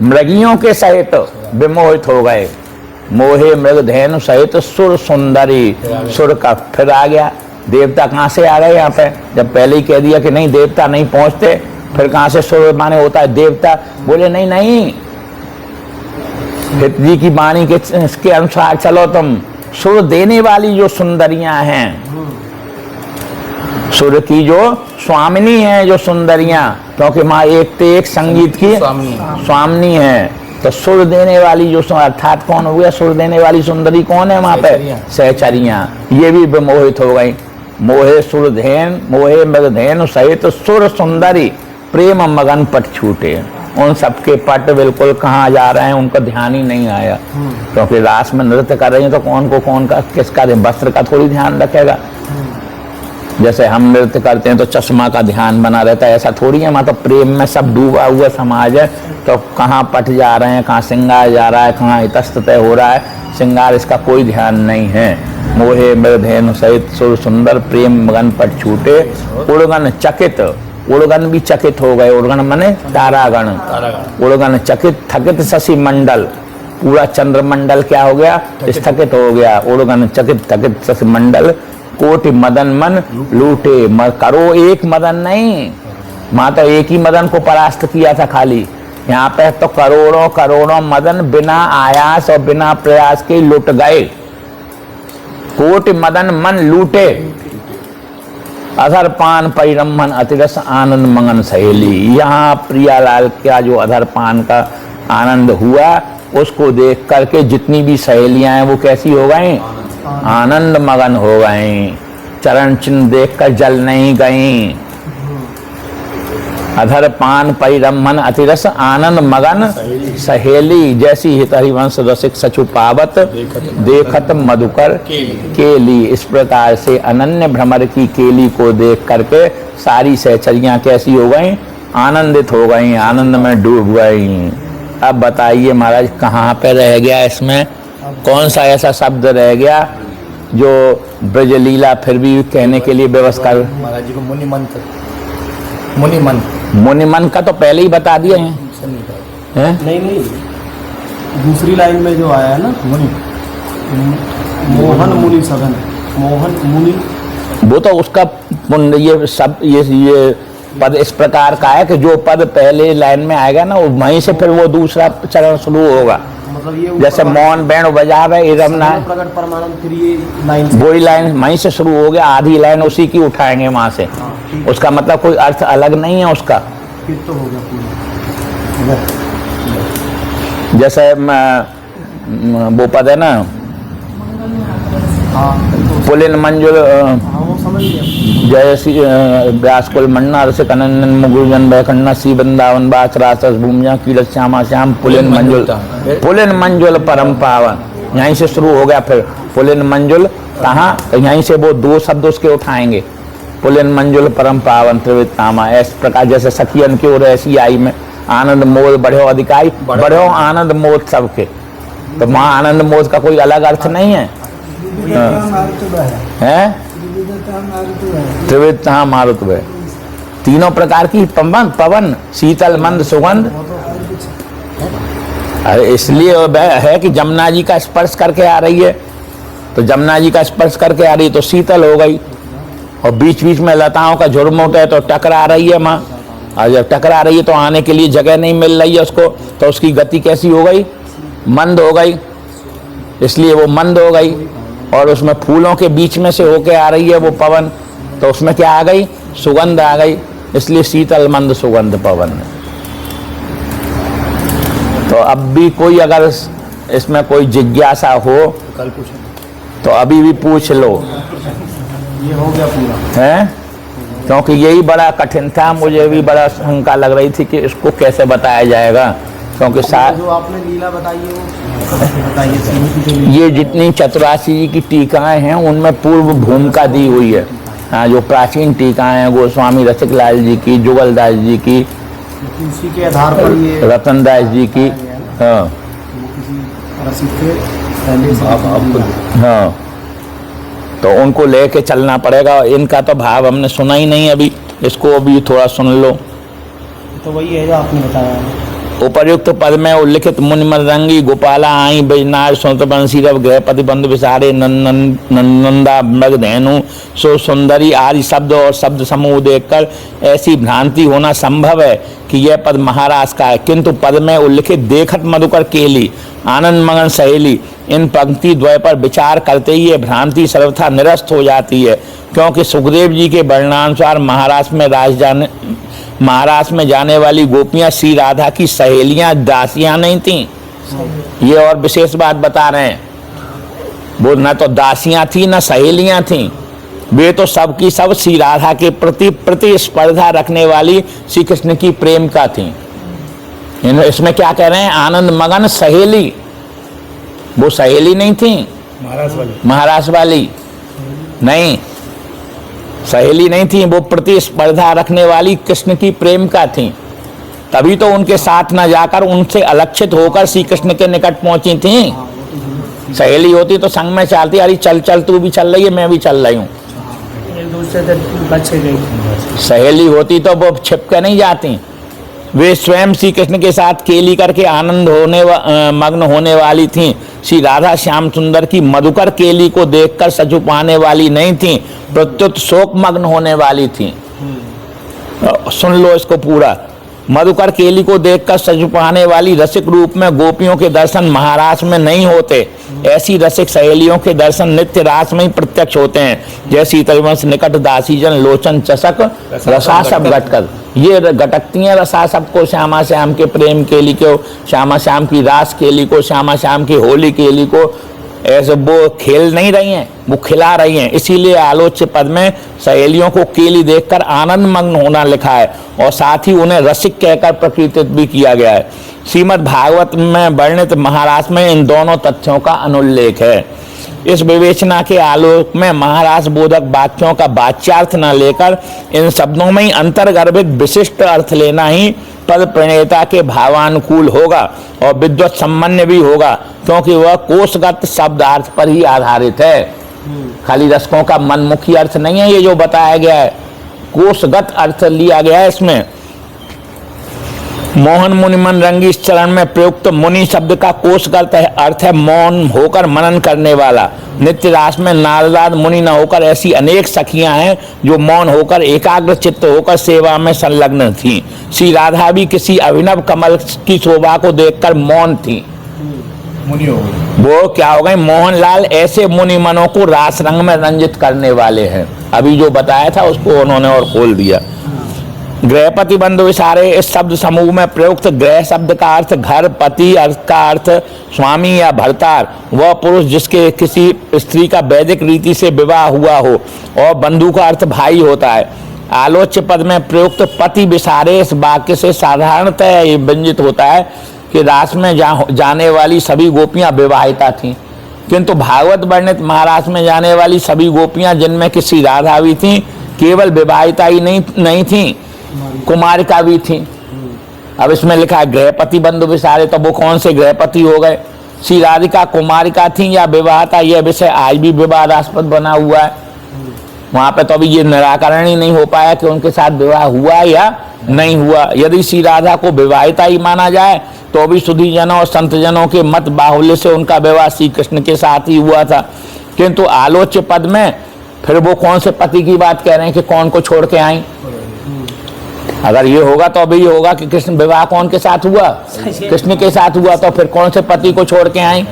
मृगियों के सहित विमोहित हो गए। मोहे मृग धेनु सहित सुर सुंदरी, सुर का फिर आ गया। देवता कहाँ से आ गए यहाँ पे? जब पहले ही कह दिया कि नहीं देवता नहीं पहुंचते, फिर कहाँ से सुर माने होता है देवता? बोले नहीं नहीं, हित जी की वाणी के इसके अनुसार चलो तुम। सुर देने वाली जो सुंदरियां हैं, सुर की जो स्वामिनी है, जो सुंदरियां, क्योंकि माँ एक तो एक संगीत की स्वामिनी है, तो सुर देने वाली जो अर्थात कौन हो गया? सुर देने वाली सुंदरी कौन है वहां पे? सहचरियां। ये भी विमोहित हो गई। मोहे सुरधेन, मोहे मृगधेन सहित सुर सुंदरी, प्रेम मगन पट छूटे। उन सबके पट बिल्कुल कहाँ जा रहे हैं उनका ध्यान ही नहीं आया, क्योंकि रास में नृत्य कर रही है तो कौन को कौन का किसका वस्त्र का थोड़ी ध्यान रखेगा। जैसे हम नृत्य करते हैं तो चश्मा का ध्यान बना रहता है, ऐसा थोड़ी है। वहाँ तो प्रेम में सब डूबा हुआ समाज है, तो कहाँ पट जा रहे हैं, कहाँ श्रृंगार जा रहा है, कहाँ इतस्ततः हो रहा है श्रृंगार, इसका कोई ध्यान नहीं है। मोहे मृगधेनु सहित सुर सुंदर, प्रेम मगन पट छूटे। उड़गन चकित, उड़गन भी चकित हो गए। उड़गन माने तारागण, उड़गन चकित थकित शशि मंडल, पूरा चंद्रमंडल क्या हो गया? स्थगित हो गया। उड़गन चकित थकित शशि मंडल, कोटि मदन मन लूटे। करो एक मदन नहीं, माँ तो एक ही मदन को परास्त किया था खाली। यहाँ पे तो करोड़ों करोड़ों मदन बिना आयास और बिना प्रयास के लुट गए। कोटि मदन मन लूटे, अधर पान परिरम्भन अतिरस आनंद मंगन सहेली। यहाँ प्रियालाल का जो अधर पान का आनंद हुआ, उसको देख करके जितनी भी सहेलियां हैं वो कैसी हो गई? आनंद मगन हो गई। चरण चिन्ह देखकर जल नहीं गई। अधर पान परिरम्भन अतिरस आनंद मगन सहेली, जैसी हित हरिवंश रसिक सचु पावत, देखत मधुकर केली। इस प्रकार से अनन्य भ्रमर की केली को देख करके सारी सहचरियां कैसी हो गई? आनंदित हो गई, आनंद में डूब गई। अब बताइए महाराज कहाँ पे रह गया इसमें? कौन सा ऐसा शब्द रह गया जो ब्रजलीला फिर भी कहने के लिए व्यवस्था? महाराज जी को मुनि मंत्र, मुनि मंत्र, मुनि मन का तो पहले ही बता दिए हैं। नहीं नहीं, दूसरी लाइन में जो आया है ना, मुनि, मोहन मुनि सघन, मोहन मुनि, वो तो उसका ये सब ये पद इस प्रकार का है कि जो पद पहले लाइन में आएगा ना, वहीं से फिर वो दूसरा चरण शुरू होगा। मतलब ये जैसे मौन बैण बजावे इरम ना, प्रकट परमानंद, फिर ये लाइन वही लाइन वहीं से शुरू हो गया। आधी लाइन उसी की उठाएंगे वहां से। उसका मतलब कोई अर्थ अलग नहीं है उसका। फिर तो हो गया पूरा। जैसे वो पद है ना, पुलिन मंजुल जय श्री व्यासकुल मन्ना रसिक अनंदन मुगुरजन बैखन्ना सी वृंदावन बास रासस भूमिया कीरत श्यामा श्याम पुलिन मंजुल परम पावन। यहीं से शुरू हो गया। फिर पुलिन मंजुल कहाँ? तो यहीं से वो दो शब्द उसके उठाएंगे, पुलिन मंजुल परम पावन त्रिवितामा। इस प्रकार जैसे सखियन की ओर ऐसी आई में आनंद मोद बढ़ो अधिकारी, बढ़ो आनंद मोद सबके। तो वहाँ आनंद मोद का कोई अलग अर्थ नहीं है। त्रिविधता मारुत है, तीनों प्रकार की पवन, पवन शीतल मंद सुगंध। अरे इसलिए है कि जमुना जी का स्पर्श करके आ रही है, तो जमुना जी का स्पर्श करके आ रही है तो शीतल हो गई। और बीच बीच में लताओं का झुरमुट है तो टकरा रही है माँ, और जब टकरा रही है तो आने के लिए जगह नहीं मिल रही है उसको, तो उसकी गति कैसी हो गई? मंद हो गई, इसलिए वो मंद हो गई। और उसमें फूलों के बीच में से होके आ रही है वो पवन, तो उसमें क्या आ गई? सुगंध आ गई, इसलिए शीतल मंद सुगंध पवन। तो अब भी कोई अगर इसमें कोई जिज्ञासा हो कल पूछेंगे। तो अभी भी पूछ लो, ये हो गया पूरा। हैं? क्योंकि यही बड़ा कठिन था, मुझे भी बड़ा शंका लग रही थी कि इसको कैसे बताया जाएगा, क्योंकि जो आपने लीला बताई है वो बताइए, श्रीमती जो लीला। ये जितनी चतुरासी जी की टीकाएं हैं उनमें पूर्व भूमिका दी हुई है। हाँ, जो प्राचीन टीकाएं हैं गोस्वामी रसिकलाल जी की, जुगलदास जी की, उसी के आधार पर ये रतन दास जी की, हाँ वो किसी रसिक के पहले से आप हाँ, तो उनको लेके चलना पड़ेगा। इनका तो भाव हमने सुना ही नहीं अभी, इसको अभी थोड़ा सुन लो। तो वही है जो आपने बताया। उपर्युक्त पद में उल्लिखित मुनिमरंगी गोपाला आई बैजनाथ सुत बंसी रव गृहपति बंधु विसारे नंदा मृग धेनु सो सुंदरी आदि शब्द और शब्द समूह देखकर ऐसी भ्रांति होना संभव है कि यह पद महाराज का है, किंतु पद में उल्लिखित देखत मधुकर केली आनंद मगन सहेली इन पंक्ति द्वय पर विचार करते ही यह भ्रांति सर्वथा निरस्त हो जाती है, क्योंकि सुखदेव जी के वर्णानुसार महाराज में जाने वाली गोपियां श्री राधा की सहेलियां दासियां नहीं थीं। ये और विशेष बात बता रहे हैं, वो न तो दासियां थी न सहेलियां थीं, वे तो सबकी सब श्री राधा के प्रति प्रतिस्पर्धा रखने वाली श्री कृष्ण की प्रेम का थी। इसमें क्या कह रहे हैं, आनंद मगन सहेली, वो सहेली नहीं थी महाराज वाली नहीं, सहेली नहीं थी, वो प्रतिस्पर्धा रखने वाली कृष्ण की प्रेम का थी, तभी तो उनके साथ न जाकर उनसे अलक्षित होकर श्री कृष्ण के निकट पहुंची थी। सहेली होती तो संग में चलती, अरे चल चल तू भी चल रही है मैं भी चल रही हूँ। एक दूसरे से बचे गई। सहेली होती तो वो छिप के नहीं जाती, वे स्वयं श्री कृष्ण के साथ केली करके आनंद मग्न होने वाली थीं। श्री राधा श्याम सुंदर की मधुकर केली को देखकर सचु पाने वाली नहीं थीं, प्रत्युत शोक मग्न होने वाली थीं। सुन लो इसको पूरा। मधुकर केली को देखकर सच पाने वाली रसिक रूप में गोपियों के दर्शन महारास में नहीं होते, ऐसी रसिक सहेलियों के दर्शन नित्य रास में ही प्रत्यक्ष होते हैं। जैसी तरिवंश निकट दासीजन लोचन चषक रसा सब गटकर, ये गटकती हैं रसा सबको श्यामा श्याम के प्रेम केली को, श्यामा श्याम की रास केली को, श्यामा श्याम की होली केली को। ऐसे वो खेल नहीं रही हैं, वो खिला रही हैं। इसीलिए आलोच्य पद में सहेलियों को केली देखकर आनंद मग्न होना लिखा है और साथ ही उन्हें रसिक कहकर प्रकीर्तित भी किया गया है। श्रीमद् भागवत में वर्णित महारास में इन दोनों तथ्यों का अनुल्लेख है। इस विवेचना के आलोक में महारास बोधक वाक्यों का वाच्यार्थ न लेकर इन शब्दों में ही अंतर्गर्भित विशिष्ट अर्थ लेना ही पद प्रणेता के भावानुकूल होगा और विद्वत सम्मान्य भी होगा, क्योंकि वह कोशगत शब्दार्थ पर ही आधारित है। खाली रसकों का मनमुखी अर्थ नहीं है ये जो बताया गया है, कोशगत अर्थ लिया गया है इसमें। मोहन मुनि मन रंगी इस चरण में प्रयुक्त मुनि शब्द का कोशगत अर्थ है मौन होकर मनन करने वाला। नित्य रास में नारदाद मुनि न होकर ऐसी अनेक सखियां हैं जो मौन होकर एकाग्र चित्त होकर सेवा में संलग्न थीं। श्री राधा भी किसी अभिनव कमल की शोभा को देखकर मौन थी। मुनि हो गए, वो क्या हो गए, मोहनलाल ऐसे मुनि मनों को रास रंग में रंजित करने वाले हैं। अभी जो बताया था उसको उन्होंने और खोल दिया। गृहपति बंधु विसारे इस शब्द समूह में प्रयुक्त गृह शब्द का अर्थ घर, पति अर्थ का अर्थ स्वामी या भर्तार, वह पुरुष जिसके किसी स्त्री का वैदिक रीति से विवाह हुआ हो, और बंधु का अर्थ भाई होता है। आलोच्य पद में प्रयुक्त पति विसारे इस वाक्य से साधारणतः ये व्यंजित होता है कि रास में जाने वाली सभी गोपियां विवाहिता थीं, किंतु भागवत वर्णित महारास में जाने वाली सभी गोपियां जिनमें किसी राधा भी थीं, केवल विवाहिता ही नहीं थीं, कुमारिका भी थी। अब इसमें लिखा है गृहपति बंधु विसारे, तो वो कौन से गृहपति हो गए? श्री राधिका कुमारिका थी या विवाहता, यह विषय आज भी विवादास्पद बना हुआ है। वहां पे तो अभी ये निराकरण ही नहीं हो पाया कि उनके साथ विवाह हुआ या नहीं हुआ। यदि श्री राधा को विवाहिता ही माना जाए तो भी सुधी जनों और संत जनों के मत बाहुल्य से उनका विवाह श्री कृष्ण के साथ ही हुआ था, किंतु आलोच्य पद में फिर वो कौन से पति की बात कह रहे हैं कि कौन को छोड़ के आई? अगर ये होगा तो अभी ये होगा कि कृष्ण विवाह कौन के साथ हुआ? कृष्ण के साथ हुआ, तो फिर कौन से पति को छोड़ के आई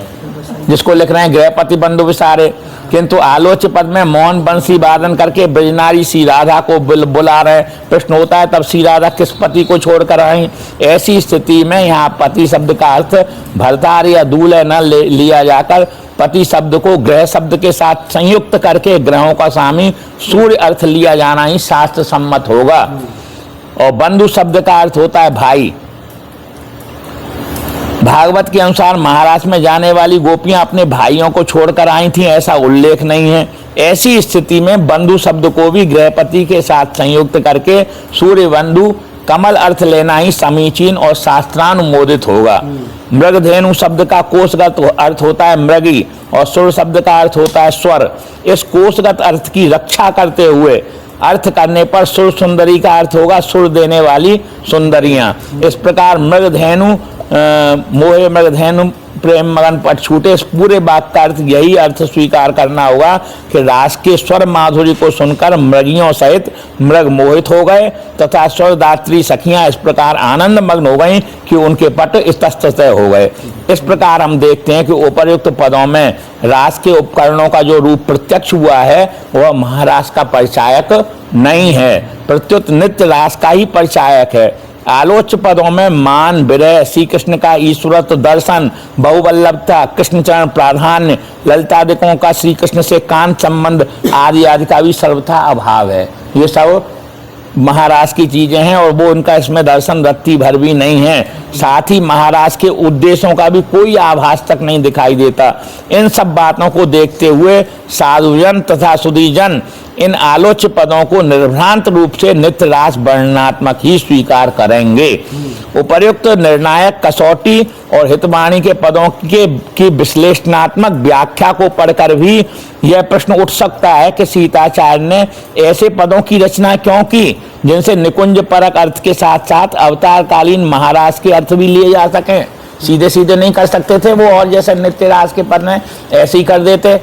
जिसको लिख रहे हैं गृहपति बंधु विसारे। किंतु आलोच्य पद में मौन बंसी वादन करके ब्रजनारी श्री राधा को बुला रहे। प्रश्न होता है तब श्री राधा किस पति को छोड़कर आई? ऐसी स्थिति में यहाँ पति शब्द का अर्थ भरतार या दूल्हे न लिया जाकर पति शब्द को ग्रह शब्द के साथ संयुक्त करके ग्रहों का स्वामी सूर्य अर्थ लिया जाना ही शास्त्र सम्मत होगा। और बंधु शब्द का अर्थ होता है भाई। भागवत के अनुसार महाराष्ट्र में जाने वाली गोपियां अपने भाइयों को छोड़कर आई थीं, ऐसा उल्लेख नहीं है। ऐसी स्थिति में बंधु शब्द को भी गृहपति के साथ संयुक्त करके सूर्य बंधु कमल अर्थ लेना ही समीचीन और शास्त्रानुमोदित होगा। मृगधेनु शब्द का कोशगत अर्थ होता है मृगी और सुर शब्द का अर्थ होता है स्वर। इस कोशगत अर्थ की रक्षा करते हुए अर्थ करने पर सुर सुंदरी का अर्थ होगा सुर देने वाली सुंदरियां। इस प्रकार मृगधेनु मोहे मृगधेनु प्रेम मगन पट छूटे, इस पूरे वाक्य का अर्थ यही अर्थ स्वीकार करना होगा कि रास के स्वर माधुर्य को सुनकर मृगियों सहित मृग मोहित हो गए तथा स्वरदात्री सखियां इस प्रकार आनंद मग्न हो गईं कि उनके पट इतस्ततः हो गए। इस प्रकार हम देखते हैं कि उपर्युक्त पदों में रास के उपकरणों का जो रूप प्रत्यक्ष हुआ है वह महारास का परिचायक नहीं है, प्रत्युत नित्य रास का ही परिचायक है। आलोच्य पदों में मान विरह, श्री कृष्ण का ईश्वरत्व दर्शन, बहुवल्लभता, कृष्णचरण प्राधान्य, ललितादिकों का श्री कृष्ण से कांत संबंध आदि आदि का भी सर्वथा अभाव है। ये सब महाराज की चीजें हैं और वो उनका इसमें दर्शन रत्ती भर भी नहीं है। साथ ही महाराज के उद्देश्यों का भी कोई आभास तक नहीं दिखाई देता। इन सब बातों को देखते हुए साधुजन तथा सुधीजन इन आलोच्य पदों को निर्भ्रांत रूप से नित्य रास वर्णनात्मक ही स्वीकार करेंगे। उपर्युक्त निर्णायक कसौटी और हितवाणी के पदों की विश्लेषणात्मक व्याख्या को पढ़कर भी यह प्रश्न उठ सकता है कि सीताचार्य ने ऐसे पदों की रचना क्यों की जिनसे निकुंज परक अर्थ के साथ साथ अवतार कालीन महाराज के अर्थ भी लिए जा सकें। सीधे सीधे नहीं कर सकते थे वो, और जैसे नित्य रास के पद में ऐसे ही कर देते।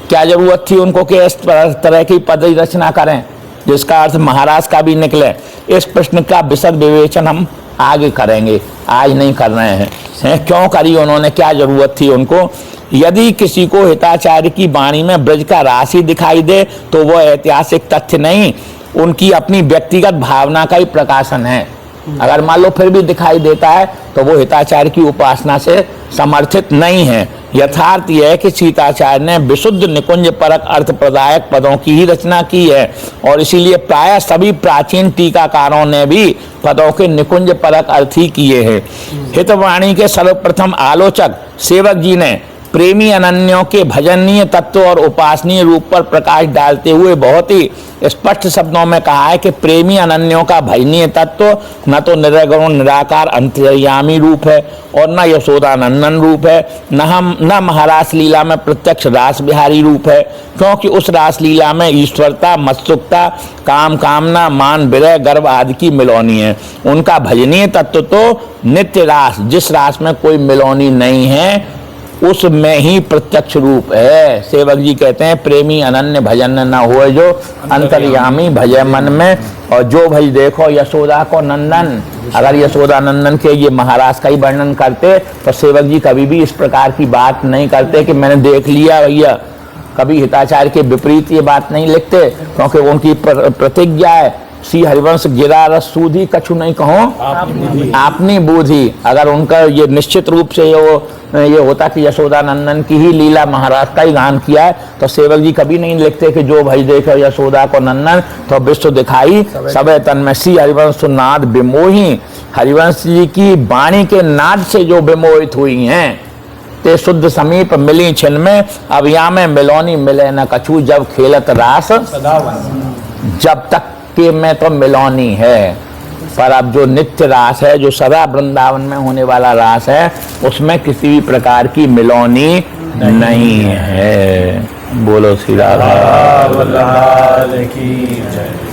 क्या जरूरत थी उनको कि इस तरह की पद रचना करें जिसका अर्थ महाराज का भी निकले? इस प्रश्न का विशद विवेचन हम आगे करेंगे, आज नहीं कर रहे हैं। क्यों करी उन्होंने, क्या जरूरत थी उनको? यदि किसी को हिताचार्य की वाणी में ब्रज का राशि दिखाई दे तो वह ऐतिहासिक तथ्य नहीं, उनकी अपनी व्यक्तिगत भावना का ही प्रकाशन है। अगर मान लो फिर भी दिखाई देता है तो वो हिताचार्य की उपासना से समर्थित नहीं है। यथार्थ यह है कि सीताचार्य ने विशुद्ध निकुंज परक अर्थ प्रदायक पदों की ही रचना की है और इसीलिए प्रायः सभी प्राचीन टीकाकारों ने भी पदों के निकुंज परक अर्थ ही किए हैं। हितवाणी के सर्वप्रथम आलोचक सेवक जी ने प्रेमी अनन्यों के भजनीय तत्व और उपासनीय रूप पर प्रकाश डालते हुए बहुत ही स्पष्ट शब्दों में कहा है कि प्रेमी अनन्यों का भजनीय तत्व न तो निर्गुण निराकार अंतर्यामी रूप है और न यशोदानंदन रूप है, न महारास लीला में प्रत्यक्ष रास बिहारी रूप है, क्योंकि उस रास लीला में ईश्वरता, मत्सुकता, काम कामना, मान विरह, गर्व आदि की मिलौनी है। उनका भजनीय तत्व तो नित्य रास, जिस रास में कोई मिलौनी नहीं है उसमें ही प्रत्यक्ष रूप है। सेवक जी कहते हैं प्रेमी अनन्य भजन न हो जो अंतर्यामी भजय मन में, और जो भाई देखो यशोदा को नंदन। अगर यशोदा नंदन के ये महाराज का ही वर्णन करते तो सेवक जी कभी भी इस प्रकार की बात नहीं करते कि मैंने देख लिया भैया। कभी हिताचार्य के विपरीत ये बात नहीं लिखते, क्योंकि उनकी प्रतिज्ञा है श्री हरिवंश गिरा रस सूधी कछु नहीं कहो आपनी बूझी। अगर उनका ये निश्चित रूप से ये होता कि यशोदानंदन की ही लीला महाराज का ही गान किया है तो सेवक जी कभी नहीं लिखते कि जो भाई देखो यशोदा को नंदन तो विश्व दिखाई सब तन में। श्री हरिवंश नाद विमोही, हरिवंश जी की वाणी के नाद से जो विमोहित हुई हैं ते शुद्ध समीप मिली छिन में, अब या में मिलौनी मिले न कछु, जब खेलत रास जब तक के में तो मिलौनी है। पर अब जो नित्य रास है, जो सदा वृंदावन में होने वाला रास है, उसमें किसी भी प्रकार की मिलौनी नहीं है। बोलो श्री राधा की जय।